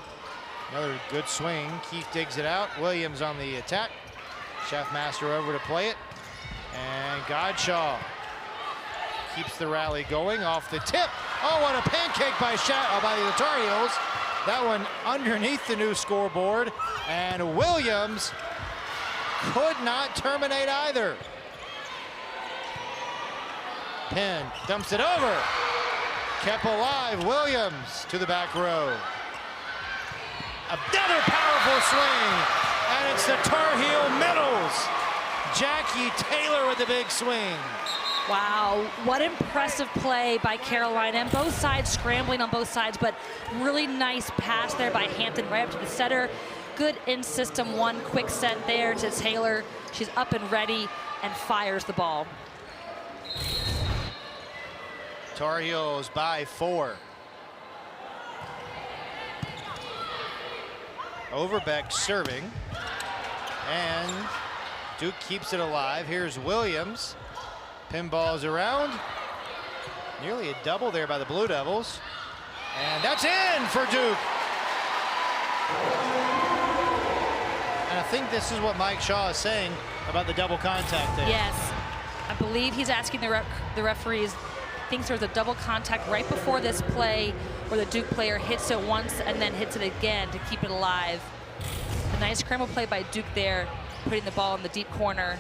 another good swing. Keith digs it out. Williams on the attack. Schaffmaster over to play it. And Godshaw keeps the rally going off the tip. Oh, what a pancake by the Tar Heels. That one underneath the new scoreboard. And Williams could not terminate either. Penn dumps it over. Kept alive. Williams to the back row. Another powerful swing. And it's the Tar Heel medals. Jackie Taylor with the big swing. Wow, what impressive play by Carolina. And both sides scrambling on both sides, but really nice pass there by Hampton right up to the setter. Good in-system one quick set there to Taylor. She's up and ready and fires the ball. Tar Heels by 4. Overbeck serving. And Duke keeps it alive. Here's Williams. Pinballs around. Nearly a double there by the Blue Devils. And that's in for Duke. And I think this is what Mike Shaw is saying about the double contact there. Yes, I believe he's asking the referees, thinks there's a double contact right before this play where the Duke player hits it once and then hits it again to keep it alive. A nice scramble play by Duke there, putting the ball in the deep corner.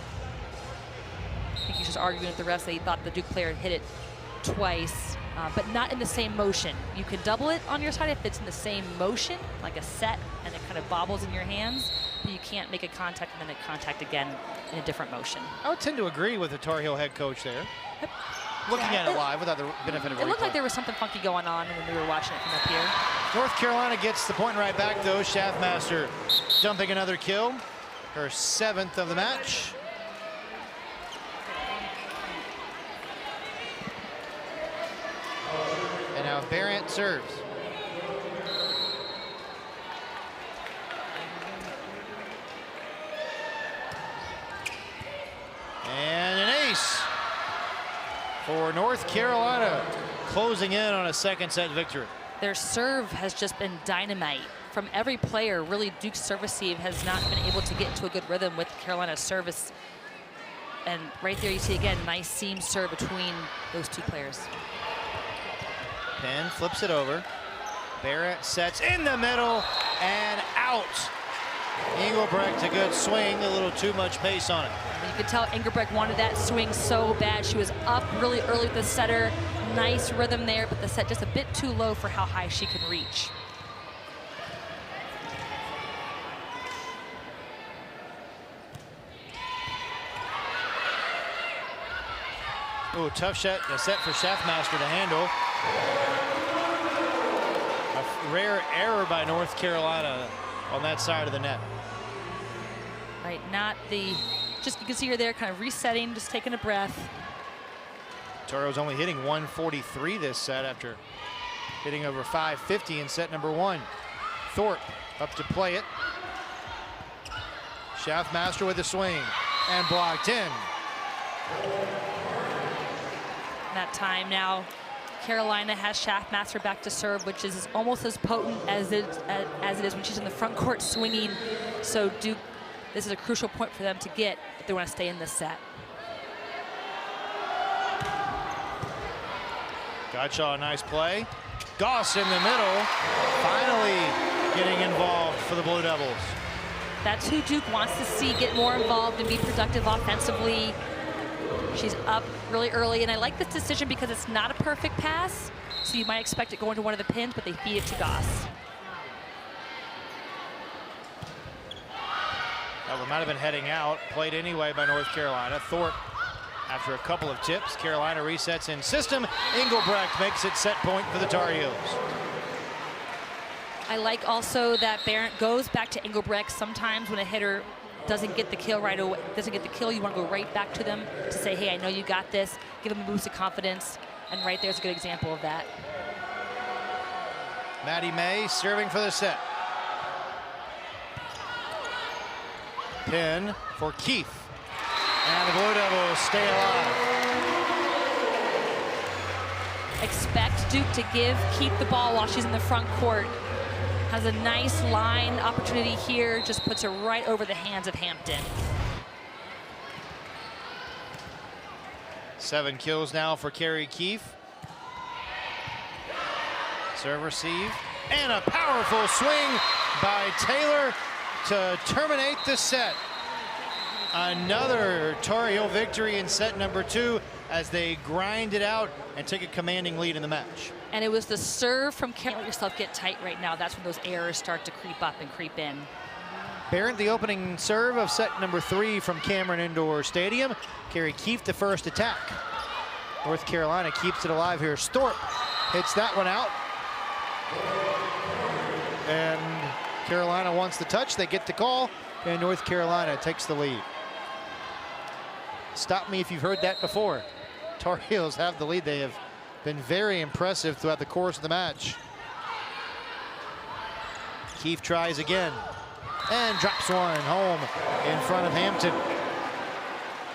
I think he's just arguing with the refs that he thought the Duke player hit it twice, but not in the same motion. You can double it on your side if it's in the same motion, like a set, and it kind of bobbles in your hands, but you can't make a contact and then a contact again in a different motion. I would tend to agree with the Tar Heel head coach there. Yep. Looking at it live without the benefit of a It looked replay. like there was something funky going on when we were watching it from up here. North Carolina gets the point right back, though. Schaffmaster dumping another kill, her 7th of the match. And now Barrett serves. And an ace for North Carolina, closing in on a 2nd set victory. Their serve has just been dynamite from every player. Really, Duke's serve receive has not been able to get into a good rhythm with Carolina's service. And right there you see again, nice seam serve between those two players. Penn flips it over. Barrett sets in the middle and out. Engelbrecht, a good swing, a little too much pace on it. You could tell Engelbrecht wanted that swing so bad. She was up really early with the setter. Nice rhythm there, but the set just a bit too low for how high she can reach. Oh, tough shot, a set for Schaffmaster to handle. A rare error by North Carolina on that side of the net. Right, not the, just you can see her there kind of resetting, just taking a breath. Toro's only hitting 143 this set after hitting over 550 in set number 1. Thorpe up to play it. Schaffmaster with a swing and blocked in. That time now, Carolina has Schaffmaster back to serve, which is almost as potent as it is when she's in the front court swinging. So Duke, this is a crucial point for them to get if they want to stay in this set. Gottschall, a nice play. Goss in the middle, finally getting involved for the Blue Devils. That's who Duke wants to see get more involved and be productive offensively. She's up really early, and I like this decision because it's not a perfect pass, so you might expect it going to one of the pins, but they feed it to Goss. That one might have been heading out, played anyway by North Carolina. Thorpe, after a couple of tips, Carolina resets in system. Engelbrecht makes it set point for the Tar Heels. I like also that Barrett goes back to Engelbrecht. Sometimes when a hitter doesn't get the kill right away, you want to go right back to them to say, hey, I know you got this. Give them a boost of confidence, and right there's a good example of that. Maddie May serving for the set. Pin for Keith. And the Blue Devils stay alive. Expect Duke to give Keith the ball while she's in the front court. Has a nice line opportunity here, just puts her right over the hands of Hampton. 7 kills now for Carrie Keefe. Serve receive, and a powerful swing by Taylor to terminate the set. Another Tar Heel victory in set number 2 as they grind it out and take a commanding lead in the match. And it was the serve from Carolina. Let yourself get tight right now. That's when those errors start to creep up and creep in. Barrett, the opening serve of set number 3 from Cameron Indoor Stadium. Carrie Keefe, the first attack. North Carolina keeps it alive here. Thorpe hits that one out. And Carolina wants the touch. They get the call, and North Carolina takes the lead. Stop me if you've heard that before. Tar Heels have the lead. They have been very impressive throughout the course of the match. Keefe tries again and drops one home in front of Hampton.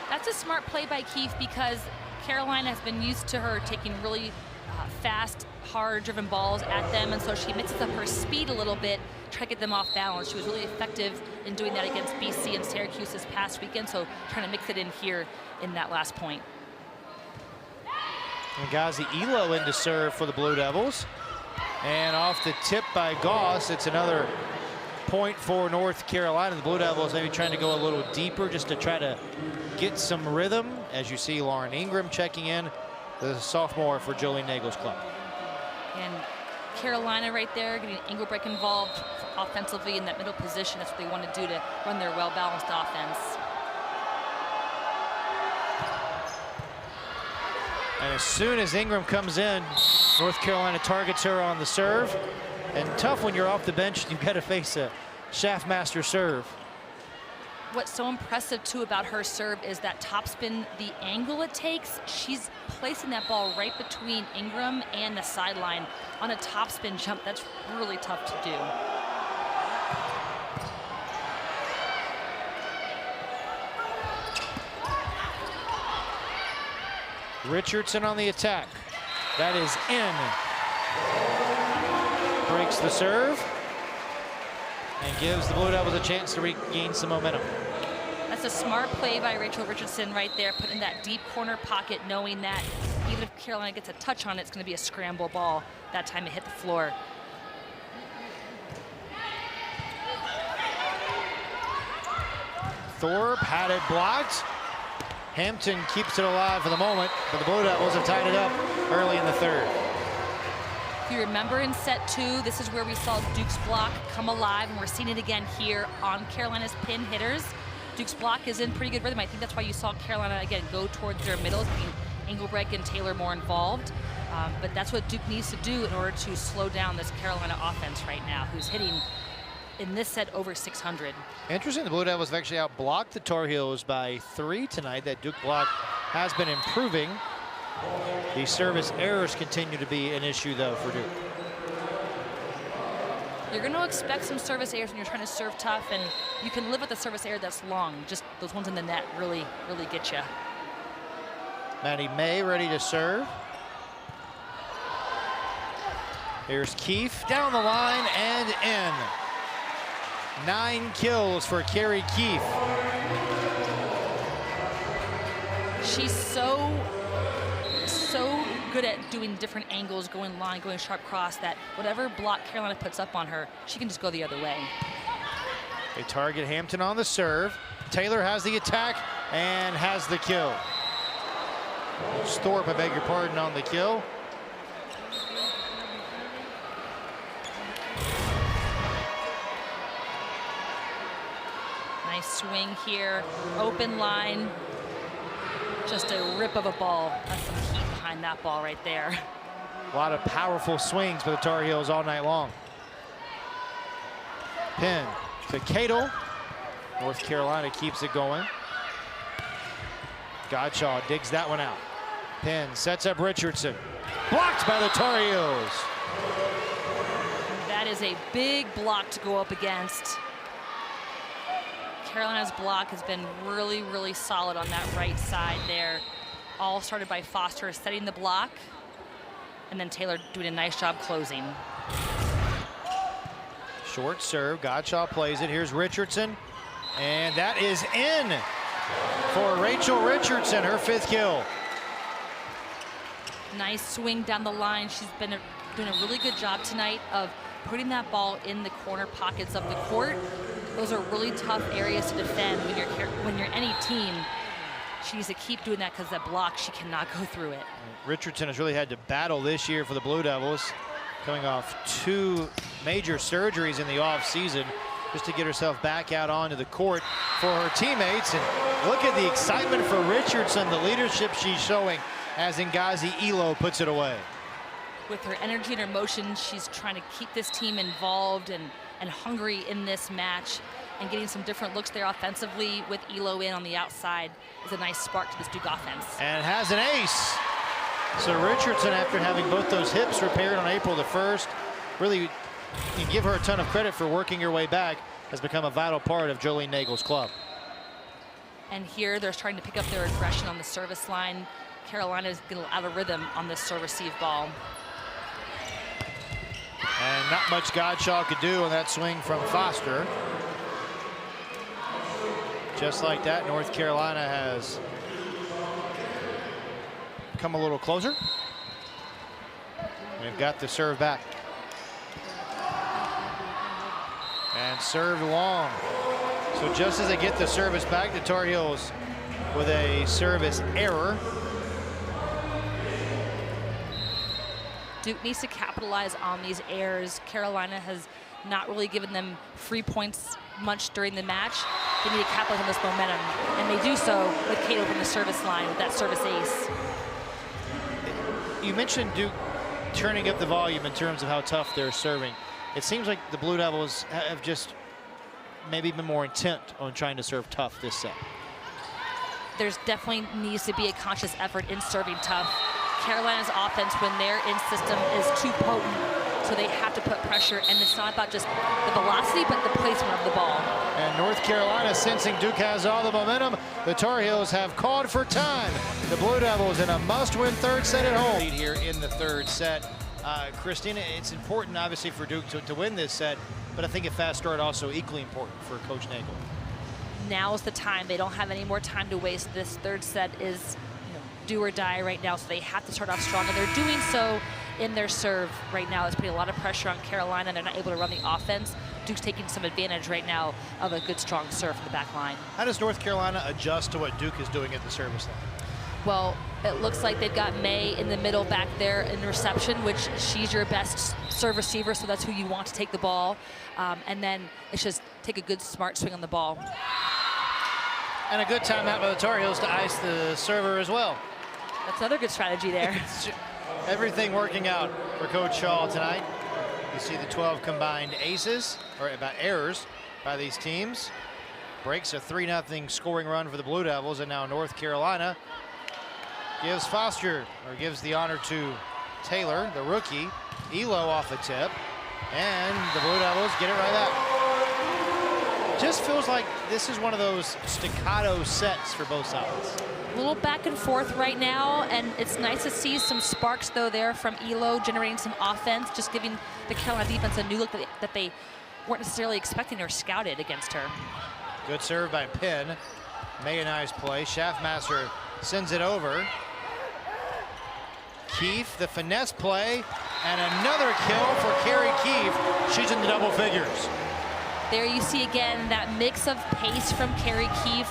That's a smart play by Keefe because Carolina has been used to her taking really fast, hard-driven balls at them, and so she mixes up her speed a little bit, try to get them off balance. She was really effective in doing that against BC and Syracuse this past weekend, so trying to mix it in here in that last point. Ngazi Elo into serve for the Blue Devils. And off the tip by Goss, it's another point for North Carolina. The Blue Devils maybe trying to go a little deeper just to try to get some rhythm. As you see, Lauren Ingram checking in, the sophomore for Jolene Nagel's club. And Carolina right there getting Engelbrecht involved offensively in that middle position. That's what they want to do to run their well-balanced offense. And as soon as Ingram comes in, North Carolina targets her on the serve. And tough when you're off the bench, you've got to face a Shaftmaster serve. What's so impressive too about her serve is that topspin, the angle it takes, she's placing that ball right between Ingram and the sideline on a topspin jump. That's really tough to do. Richardson on the attack. That is in. Breaks the serve and gives the Blue Devils a chance to regain some momentum. That's a smart play by Rachel Richardson right there, put in that deep corner pocket, knowing that even if Carolina gets a touch on it, it's going to be a scramble ball. That time it hit the floor. Thorpe had it blocked. Hampton keeps it alive for the moment, but the Blue Devils have tied it up early in the third. If you remember in set 2, this is where we saw Duke's block come alive, and we're seeing it again here on Carolina's pin hitters. Duke's block is in pretty good rhythm. I think that's why you saw Carolina, again, go towards their middles, being Engelbrecht and Taylor more involved. But that's what Duke needs to do in order to slow down this Carolina offense right now, who's hitting in this set over 600. Interesting, the Blue Devils have actually outblocked the Tar Heels by 3 tonight. That Duke block has been improving. The service errors continue to be an issue, though, for Duke. You're going to expect some service errors when you're trying to serve tough, and you can live with a service error that's long. Just those ones in the net really get you. Maddie May ready to serve. Here's Keefe down the line and in. 9 kills for Carrie Keefe. She's so good at doing different angles, going line, going sharp cross, that whatever block Carolina puts up on her, she can just go the other way. They target Hampton on the serve. Taylor has the attack and has the kill. Thorpe, I beg your pardon, on the kill. Nice swing here, open line. Just a rip of a ball. That's some heat behind that ball right there. A lot of powerful swings for the Tar Heels all night long. Pin to Cato. North Carolina keeps it going. Godshaw digs that one out. Pin sets up Richardson. Blocked by the Tar Heels. That is a big block to go up against. Carolina's block has been really solid on that right side there. All started by Foster setting the block, and then Taylor doing a nice job closing. Short serve, Godshaw plays it. Here's Richardson, and that is in for Rachel Richardson, her 5th kill. Nice swing down the line. She's been doing a really good job tonight of putting that ball in the corner pockets of the court. Those are really tough areas to defend when you're any team. She needs to keep doing that because that block, she cannot go through it. Richardson has really had to battle this year for the Blue Devils, coming off 2 major surgeries in the off-season just to get herself back out onto the court for her teammates. And look at the excitement for Richardson, the leadership she's showing as Ngazi Elo puts it away. With her energy and her motion, she's trying to keep this team involved and hungry in this match, and getting some different looks there offensively with Elo in on the outside is a nice spark to this Duke offense. And has an ace. So Richardson, after having both those hips repaired on April the 1st, really, you give her a ton of credit for working her way back, has become a vital part of Jolene Nagel's club. And here they're trying to pick up their aggression on the service line. Carolina's getting out of rhythm on this serve-receive ball. And not much Godshaw could do on that swing from Foster. Just like that, North Carolina has come a little closer. They've got the serve back. And served long. So just as they get the service back, the Tar Heels with a service error. Duke needs to capitalize on these errors. Carolina has not really given them free points much during the match. They need to capitalize on this momentum, and they do so with Cato from the service line with that service ace. You mentioned Duke turning up the volume in terms of how tough they're serving. It seems like the Blue Devils have just maybe been more intent on trying to serve tough this set. There's definitely needs to be a conscious effort in serving tough. Carolina's offense, when their in system is too potent, so they have to put pressure, and it's not about just the velocity, but the placement of the ball. And North Carolina, sensing Duke has all the momentum, the Tar Heels have called for time. The Blue Devils in a must-win third set at home. Lead here in the third set. Christina, it's important, obviously, for Duke to win this set, but I think a fast start also equally important for Coach Nagel. Now's the time. They don't have any more time to waste. This third set is do or die right now, so they have to start off strong, and they're doing so in their serve right now. It's putting a lot of pressure on Carolina, and they're not able to run the offense. Duke's taking some advantage right now of a good, strong serve from the back line. How does North Carolina adjust to what Duke is doing at the service line? Well, it looks like they've got May in the middle back there in reception, which she's your best serve receiver, so that's who you want to take the ball. And then it's just take a good, smart swing on the ball. And a good timeout by the Tar Heels to ice the server as well. That's another good strategy there. Everything working out for Coach Shaw tonight. You see the 12 combined aces, or about errors by these teams. Breaks a 3-0 scoring run for the Blue Devils, and now North Carolina gives the honor to Taylor, the rookie. Elo off the tip, and the Blue Devils get it right back. Just feels like this is one of those staccato sets for both sides. A little back and forth right now, and it's nice to see some sparks though there from Elo generating some offense, just giving the Carolina defense a new look that they weren't necessarily expecting or scouted against her. Good serve by Penn. May a nice play. Schaffmaster sends it over. Keefe, the finesse play, and another kill for Carrie Keefe. She's in the double figures. There you see again that mix of pace from Carrie Keefe.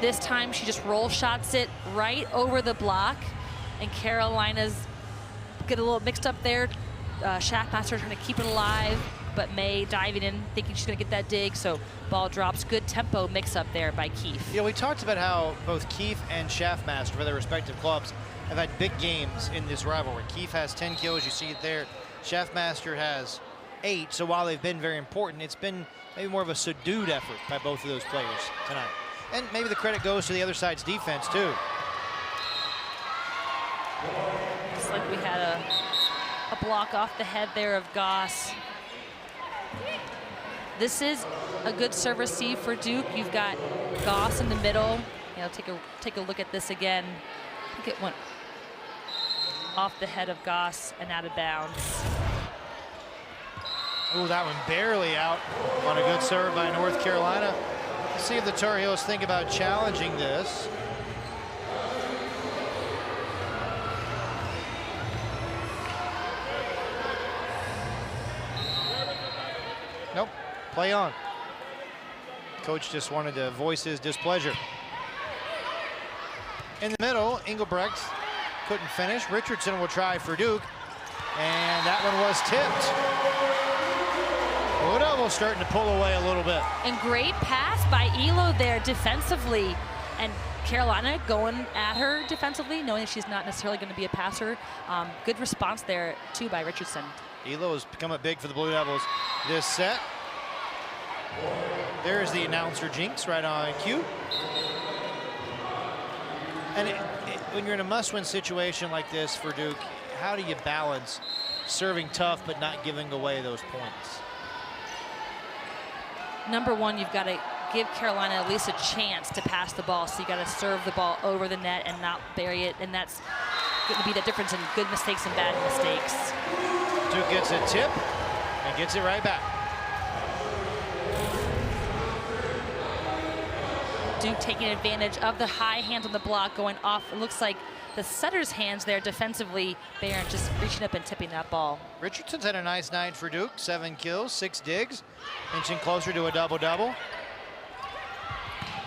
This time she just roll shots it right over the block, and Carolina's get a little mixed up there. Schaffmaster trying to keep it alive, but May diving in, thinking she's going to get that dig, so ball drops. Good tempo mix up there by Keefe. Yeah, we talked about how both Keefe and Schaffmaster, for their respective clubs, have had big games in this rivalry. Keefe has 10 kills, you see it there. Schaffmaster has 8, so while they've been very important, it's been maybe more of a subdued effort by both of those players tonight. And maybe the credit goes to the other side's defense, too. Looks like we had a block off the head there of Goss. This is a good serve receive for Duke. You've got Goss in the middle. Take a look at this again. I think it went off the head of Goss and out of bounds. Ooh, that one barely out on a good serve by North Carolina. Let's see if the Tar Heels think about challenging this. Nope, play on. Coach just wanted to voice his displeasure. In the middle, Engelbrecht couldn't finish. Richardson will try for Duke, and that one was tipped. Blue Devils starting to pull away a little bit. And great pass by Elo there defensively, and Carolina going at her defensively, knowing she's not necessarily going to be a passer. Good response there too by Richardson. Elo has become a big for the Blue Devils this set. There's the announcer jinx right on cue. And when you're in a must-win situation like this for Duke, how do you balance serving tough but not giving away those points? Number one, you've got to give Carolina at least a chance to pass the ball, so you got to serve the ball over the net and not bury it, and that's going to be the difference in good mistakes and bad mistakes. Duke gets a tip and gets it right back. Duke taking advantage of the high hands on the block going off. It looks like the setter's hands there defensively. Barron just reaching up and tipping that ball. Richardson's had a nice night for Duke. 7 kills, 6 digs, inching closer to a double-double.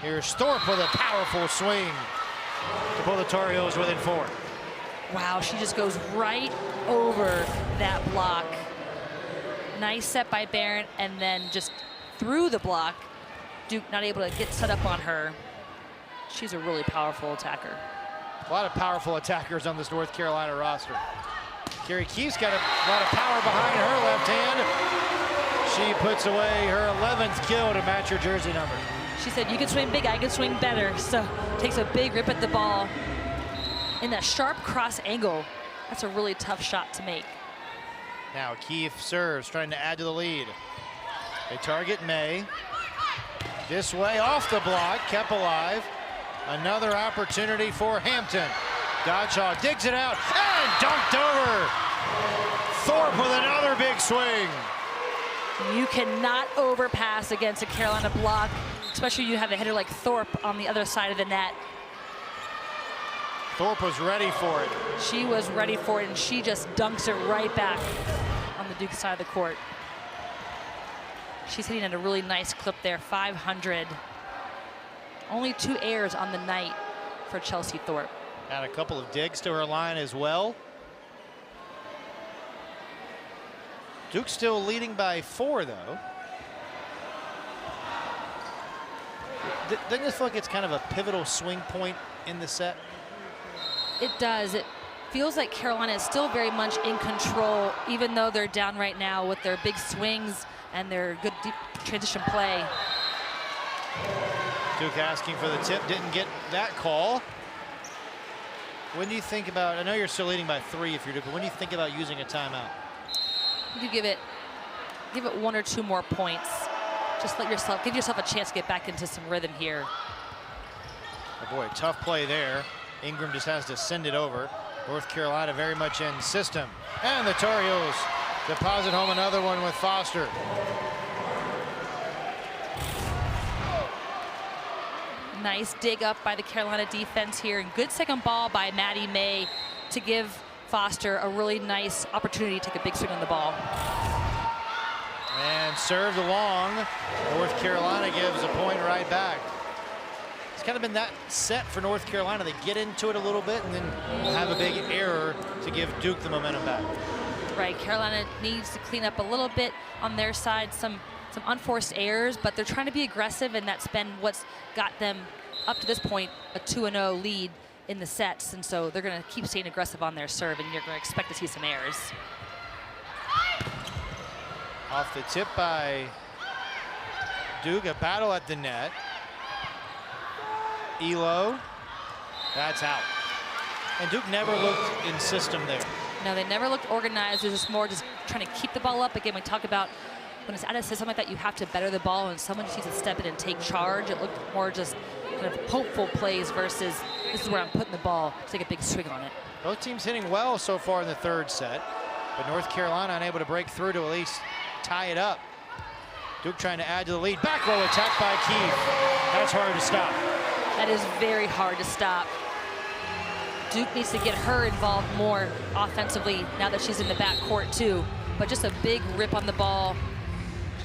Here's Thorpe with a powerful swing to pull the Tar Heels within 4. Wow, she just goes right over that block. Nice set by Barron, and then just through the block. Duke not able to get set up on her. She's a really powerful attacker. A lot of powerful attackers on this North Carolina roster. Carrie Keefe's got a lot of power behind her left hand. She puts away her 11th kill to match her jersey number. She said, you can swing big, I can swing better. So takes a big rip at the ball in that sharp cross angle. That's a really tough shot to make. Now Keefe serves, trying to add to the lead. They target May. This way, off the block, kept alive. Another opportunity for Hampton. Godshaw digs it out and dunked over. Thorpe with another big swing. You cannot overpass against a Carolina block, especially you have a hitter like Thorpe on the other side of the net. Thorpe was ready for it. She was ready for it, and she just dunks it right back on the Duke side of the court. She's hitting at a really nice clip there, 500. Only 2 errors on the night for Chelsea Thorpe. Had a couple of digs to her line as well. Duke still leading by 4, though. Doesn't this feel like it's kind of a pivotal swing point in the set? It does. It feels like Carolina is still very much in control, even though they're down right now with their big swings and their good deep transition play. Duke asking for the tip, didn't get that call. When do you think about, I know you're still leading by 3 if you're Duke, but when do you think about using a timeout? You give it 1 or 2 more points. Just give yourself a chance to get back into some rhythm here. Oh boy, tough play there. Ingram just has to send it over. North Carolina very much in system. And the Tar Heels deposit home another one with Foster. Nice dig up by the Carolina defense here, and good second ball by Maddie May to give Foster a really nice opportunity to take a big swing on the ball. And served along. North Carolina gives a point right back. It's kind of been that set for North Carolina. They get into it a little bit and then have a big error to give Duke the momentum back. Right, Carolina needs to clean up a little bit on their side, some unforced errors, but they're trying to be aggressive, and that's been what's got them up to this point a 2-0 lead in the sets, and so they're going to keep staying aggressive on their serve, and you're going to expect to see some errors. Off the tip by Duke, a battle at the net. Elo, that's out. And Duke never looked in system there. No, they never looked organized. It was just more just trying to keep the ball up. Again, we talk about when it's out of system like that, you have to better the ball, and someone just needs to step in and take charge. It looked more just kind of hopeful plays versus this is where I'm putting the ball to take a big swing on it. Both teams hitting well so far in the 3rd set, but North Carolina unable to break through to at least tie it up. Duke trying to add to the lead. Back row attack by Keefe. That's hard to stop. That is very hard to stop. Duke needs to get her involved more offensively now that she's in the backcourt too. But just a big rip on the ball.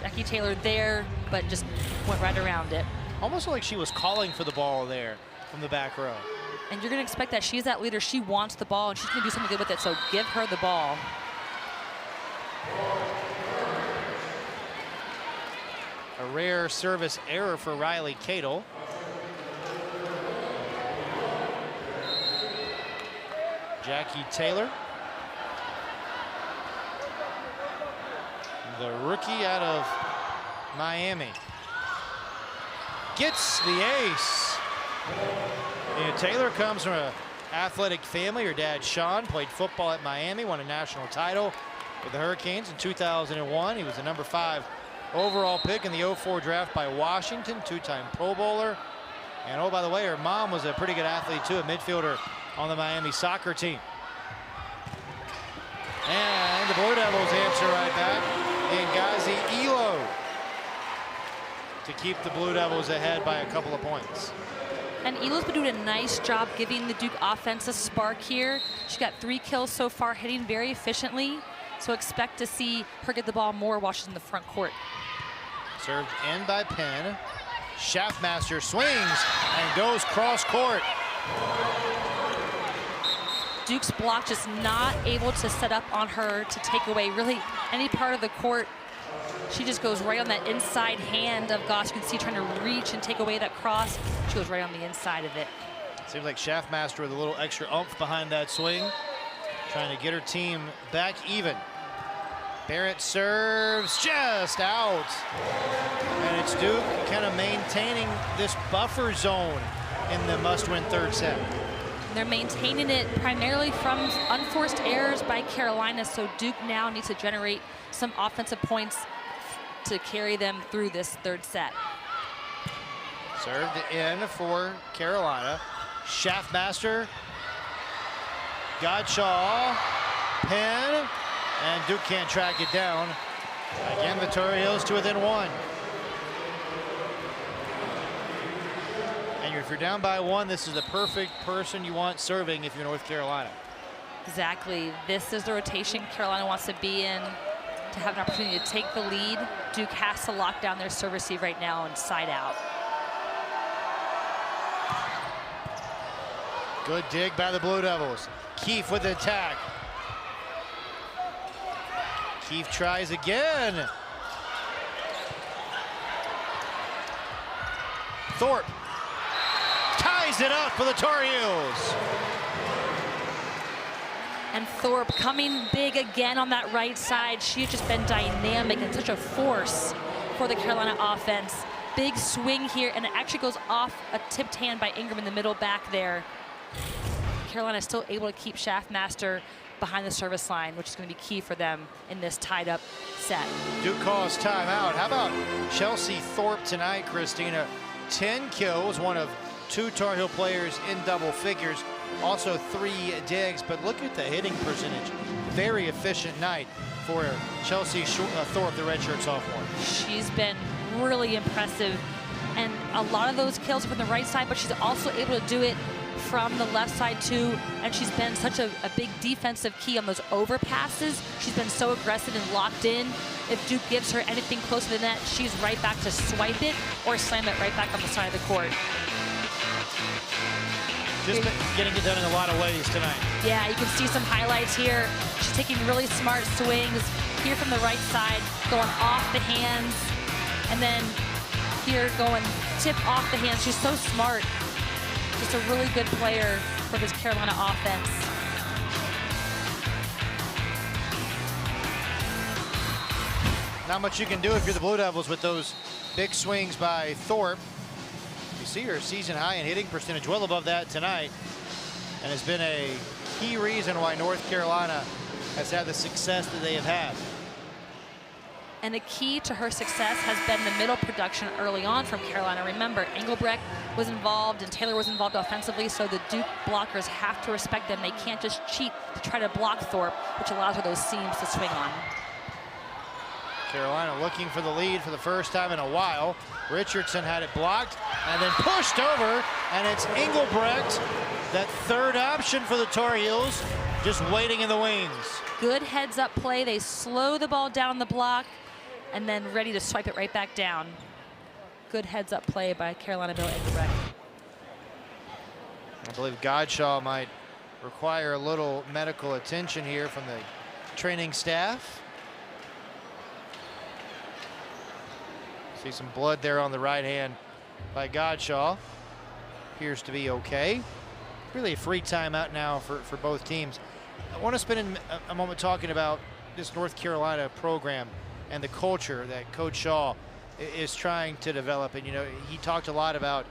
Jackie Taylor there, but just went right around it. Almost like she was calling for the ball there from the back row. And you're going to expect that. She's that leader. She wants the ball, and she's going to do something good with it, so give her the ball. A rare service error for Riley Cadle. Jackie Taylor, the rookie out of Miami, gets the ace. And Taylor comes from an athletic family. Her dad, Sean, played football at Miami, won a national title with the Hurricanes in 2001. He was the number 5 overall pick in the 2004 draft by Washington, 2-time Pro Bowler. And oh, by the way, her mom was a pretty good athlete too, a midfielder on the Miami soccer team. And the Blue Devils answer right back. Ngazi Elo to keep the Blue Devils ahead by a couple of points. And Elo's been doing a nice job giving the Duke offense a spark here. She got 3 kills so far, hitting very efficiently. So expect to see her get the ball more while she's in the front court. Served in by Penn. Schaffmaster swings and goes cross court. Duke's block just not able to set up on her to take away really any part of the court. She just goes right on that inside hand of Goss. You can see trying to reach and take away that cross. She goes right on the inside of it. Seems like Schaffmaster with a little extra oomph behind that swing, trying to get her team back even. Barrett serves just out. And it's Duke kind of maintaining this buffer zone in the must-win third set. They're maintaining it primarily from unforced errors by Carolina, so Duke now needs to generate some offensive points to carry them through this third set. Served in for Carolina. Schaffmaster, Godshaw, pin, and Duke can't track it down. Again, the Tar Heels to within one. And if you're down by one, this is the perfect person you want serving if you're North Carolina. Exactly. This is the rotation Carolina wants to be in to have an opportunity to take the lead. Duke has to lock down their serve receive right now and side out. Good dig by the Blue Devils. Keefe with the attack. Keefe tries again. Thorpe ties it up for the Tar Heels. And Thorpe coming big again on that right side. She's just been dynamic and such a force for the Carolina offense. Big swing here, and it actually goes off a tipped hand by Ingram in the middle back there. Carolina is still able to keep Schaffmaster behind the service line, which is going to be key for them in this tied up set. Duke calls timeout. How about Chelsea Thorpe tonight, Christina? 10 kills, one of 2 Tar Heel players in double figures. Also 3 digs, but look at the hitting percentage. Very efficient night for Chelsea Thorpe, the redshirt sophomore. She's been really impressive, and a lot of those kills are from the right side, but she's also able to do it from the left side too, and she's been such a big defensive key on those overpasses. She's been so aggressive and locked in. If Duke gives her anything close to the net, she's right back to swipe it or slam it right back on the side of the court. Just getting it done in a lot of ways tonight. Yeah, you can see some highlights here. She's taking really smart swings here from the right side, going off the hands, and then here going tip off the hands. She's so smart. Just a really good player for this Carolina offense. Not much you can do if you're the Blue Devils with those big swings by Thorpe. You see her season high in hitting percentage, well above that tonight, and has been a key reason why North Carolina has had the success that they have had. And the key to her success has been the middle production early on from Carolina. Remember, Engelbrecht was involved and Taylor was involved offensively, so the Duke blockers have to respect them. They can't just cheat to try to block Thorpe, which allows her those seams to swing on. Carolina looking for the lead for the first time in a while. Richardson had it blocked and then pushed over, and it's Engelbrecht, that third option for the Tar Heels, just waiting in the wings. Good heads-up play. They slow the ball down the block and then ready to swipe it right back down. Good heads-up play by Carolina Bill Engelbrecht. I believe Godshaw might require a little medical attention here from the training staff. See some blood there on the right hand by Godshaw. Appears to be okay. Really a free timeout now for both teams. I want to spend a moment talking about this North Carolina program and the culture that Coach Shaw is trying to develop. And, you know, he talked a lot about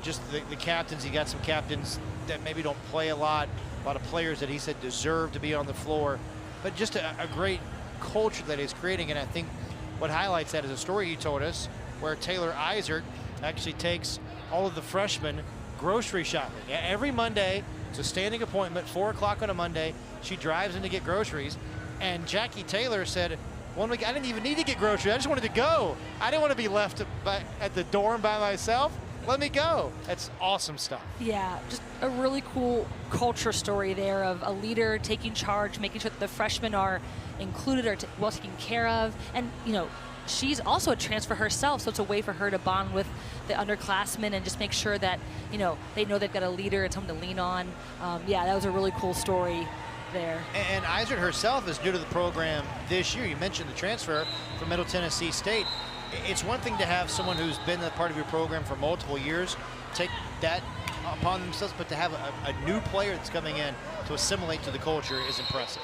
just the captains. He got some captains that maybe don't play a lot of players that he said deserve to be on the floor, but just a great culture that he's creating. And I think what highlights that is a story he told us where Taylor Eisert actually takes all of the freshmen grocery shopping. Every Monday, it's a standing appointment, 4 o'clock on a Monday. She drives in to get groceries. And Jackie Taylor said, one week, I didn't even need to get groceries. I just wanted to go. I didn't want to be left at the dorm by myself. Let me go. That's awesome stuff. Yeah, just a really cool culture story there of a leader taking charge, making sure that the freshmen are included or well taken care of. And, you know, she's also a transfer herself, so it's a way for her to bond with the underclassmen and just make sure that, you know they've got a leader and someone to lean on. Yeah, that was a really cool story there. And Eisert herself is new to the program this year. You mentioned the transfer from Middle Tennessee State. It's one thing to have someone who's been a part of your program for multiple years take that upon themselves, but to have a new player that's coming in to assimilate to the culture is impressive.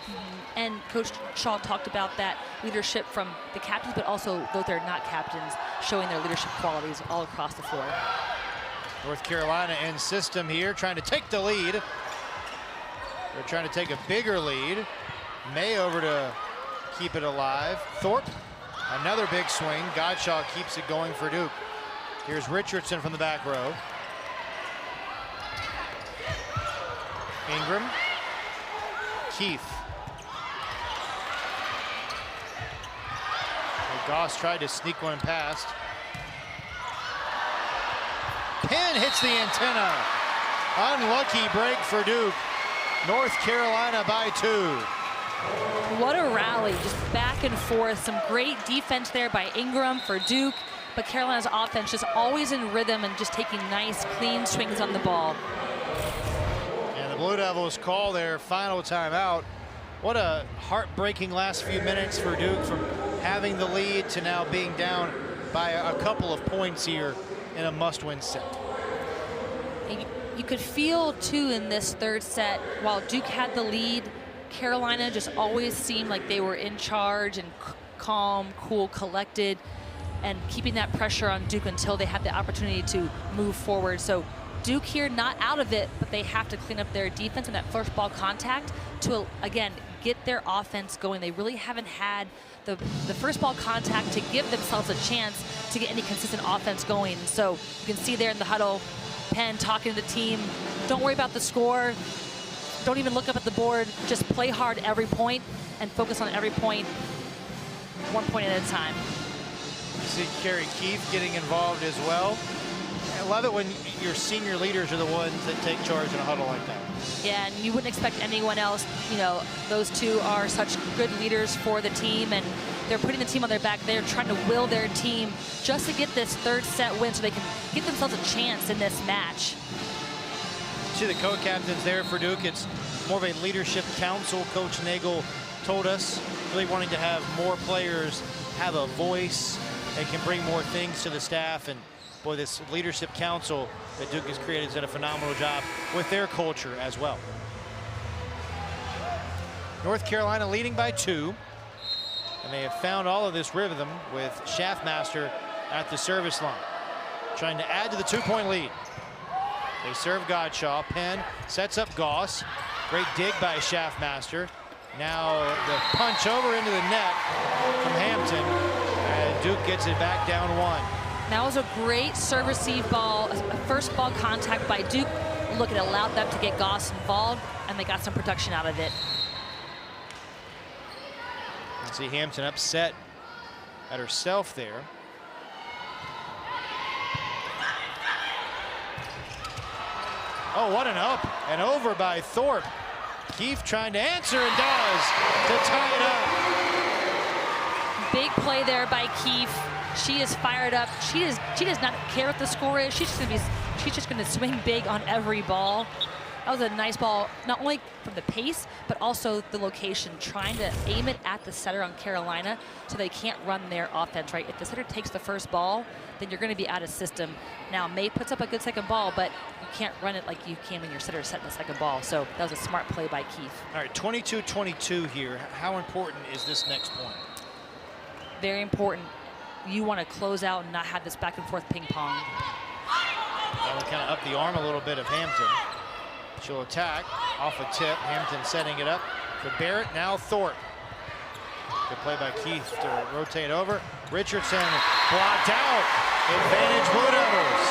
And Coach Shaw talked about that leadership from the captains, but also, though they're not captains, showing their leadership qualities all across the floor. North Carolina in system here, trying to take the lead. They're trying to take a bigger lead. May over to keep it alive. Thorpe, another big swing. Godshaw keeps it going for Duke. Here's Richardson from the back row. Ingram. Keith. Goss tried to sneak one past. Penn hits the antenna. Unlucky break for Duke. North Carolina by 2. What a rally, just back and forth. Some great defense there by Ingram for Duke, but Carolina's offense just always in rhythm and just taking nice, clean swings on the ball. And the Blue Devils call their final timeout. What a heartbreaking last few minutes for Duke, from having the lead to now being down by a couple of points here in a must-win set. You could feel, too, in this third set, while Duke had the lead, Carolina just always seemed like they were in charge and calm, cool, collected, and keeping that pressure on Duke until they had the opportunity to move forward. So Duke here not out of it, but they have to clean up their defense and that first ball contact to, again, get their offense going. They really haven't had the first ball contact to give themselves a chance to get any consistent offense going. So you can see there in the huddle, Penn talking to the team, don't worry about the score, don't even look up at the board, just play hard every point and focus on every point, 1 point at a time. You see Kerry Keefe getting involved as well. I love it when your senior leaders are the ones that take charge in a huddle like that. Yeah, and you wouldn't expect anyone else. You know, those two are such good leaders for the team, and they're putting the team on their back. They're trying to will their team just to get this third set win so they can give themselves a chance in this match. See the co-captains there for Duke. It's more of a leadership council. Coach Nagel told us, really wanting to have more players have a voice and can bring more things to the staff. And boy, this leadership council that Duke has created has done a phenomenal job with their culture as well. North Carolina leading by 2. And they have found all of this rhythm with Schaffmaster at the service line, trying to add to the 2-point lead. They serve Godshaw. Penn sets up Goss. Great dig by Schaffmaster. Now the punch over into the net from Hampton. And Duke gets it back down 1. That was a great serve receive ball, a first ball contact by Duke. Look, it allowed them to get Goss involved, and they got some production out of it. You can see Hampton upset at herself there. Oh, what an up and over by Thorpe. Keefe trying to answer and does to tie it up. Big play there by Keefe. She is fired up. She does not care what the score is. She's just going to swing big on every ball. That was a nice ball, not only from the pace, but also the location, trying to aim it at the setter on Carolina so they can't run their offense, right? If the setter takes the first ball, then you're going to be out of system. Now, May puts up a good second ball, but you can't run it like you can when your setter is setting the second ball. So that was a smart play by Keefe. All right, 22-22 here. How important is this next point? Very important. You want to close out and not have this back and forth ping pong. That will kind of up the arm a little bit of Hampton. She'll attack off a tip. Hampton setting it up for Barrett. Now Thorpe. Good play by Keith to rotate over. Richardson blocked out. Advantage Blue Devils.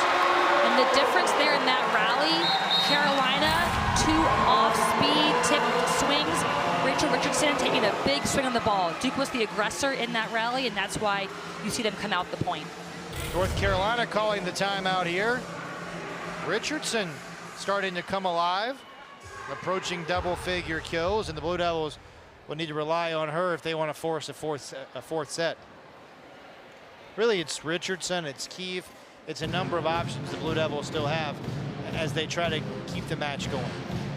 And the difference there in that rally, Carolina, 2 off-speed tip swings. Rachel Richardson taking a big swing on the ball. Duke was the aggressor in that rally, and that's why you see them come out the point. North Carolina calling the timeout here. Richardson starting to come alive, approaching double-figure kills, and the Blue Devils will need to rely on her if they want to force a fourth set. Really, it's Richardson, it's Keefe, it's a number of options the Blue Devils still have as they try to keep the match going.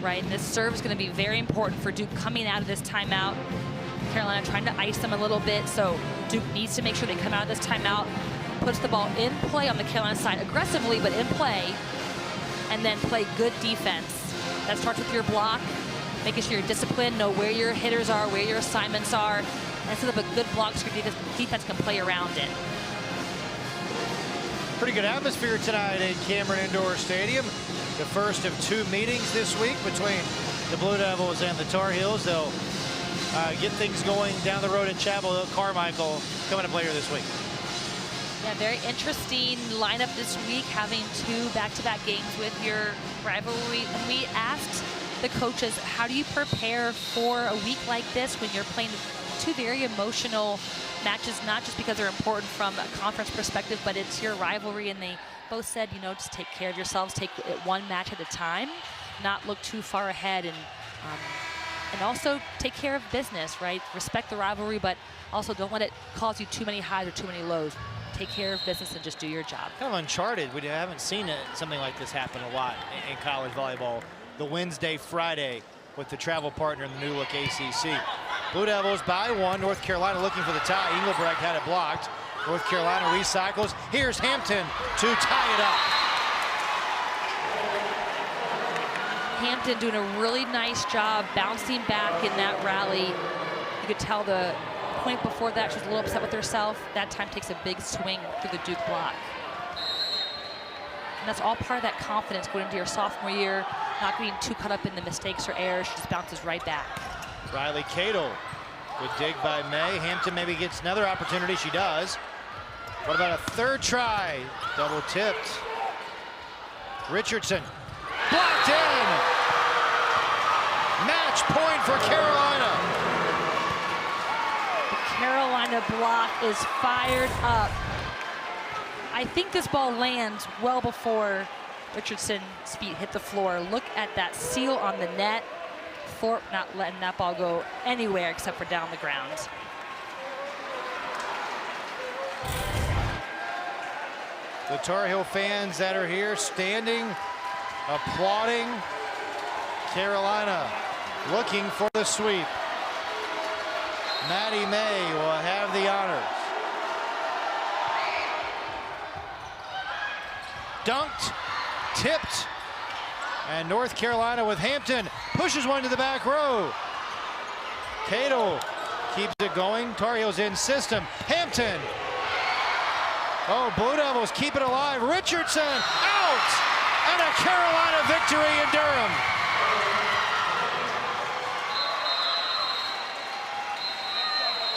Right, and this serve is going to be very important for Duke coming out of this timeout. Carolina trying to ice them a little bit, so Duke needs to make sure they come out of this timeout, puts the ball in play on the Carolina side aggressively, but in play. and then play good defense. That starts with your block, making sure you're disciplined, know where your hitters are, where your assignments are, and set up a good block so your defense can play around it. Pretty good atmosphere tonight at Cameron Indoor Stadium. The first of 2 meetings this week between the Blue Devils and the Tar Heels. They'll get things going down the road at Chapel Hill. Carmichael coming up later this week. Yeah, very interesting lineup this week, having 2 back-to-back games with your rivalry. And we asked the coaches, how do you prepare for a week like this when you're playing 2 very emotional matches, not just because they're important from a conference perspective, but it's your rivalry? And they both said, you know, just take care of yourselves, take it 1 match at a time, not look too far ahead, and also take care of business, right? Respect the rivalry, but also don't let it cause you too many highs or too many lows. Take care of business and just do your job. Kind of uncharted. We haven't seen something like this happen a lot in college volleyball. The Wednesday, Friday with the travel partner in the new look ACC. Blue Devils by 1. North Carolina looking for the tie. Engelbrecht had it blocked. North Carolina recycles. Here's Hampton to tie it up. Hampton doing a really nice job bouncing back in that rally. You could tell the point before that she was a little upset with herself. That time takes a big swing through the Duke block. And that's all part of that confidence going into your sophomore year, not getting too caught up in the mistakes or errors. She just bounces right back. Riley Cato, good dig by May. Hampton maybe gets another opportunity. She does. What about a 3rd try? Double tipped. Richardson, blocked in. Match point for Carolina. The Carolina block is fired up. I think this ball lands well before Richardson's feet hit the floor. Look at that seal on the net. Thorpe not letting that ball go anywhere except for down the ground. The Tar Heel fans that are here standing, applauding. Carolina looking for the sweep. Maddie May will have the honors. Dunked, tipped, and North Carolina with Hampton pushes one to the back row. Cato keeps it going. Tar Heels in system. Hampton. Oh, Blue Devils keep it alive. Richardson out, and a Carolina victory in Durham.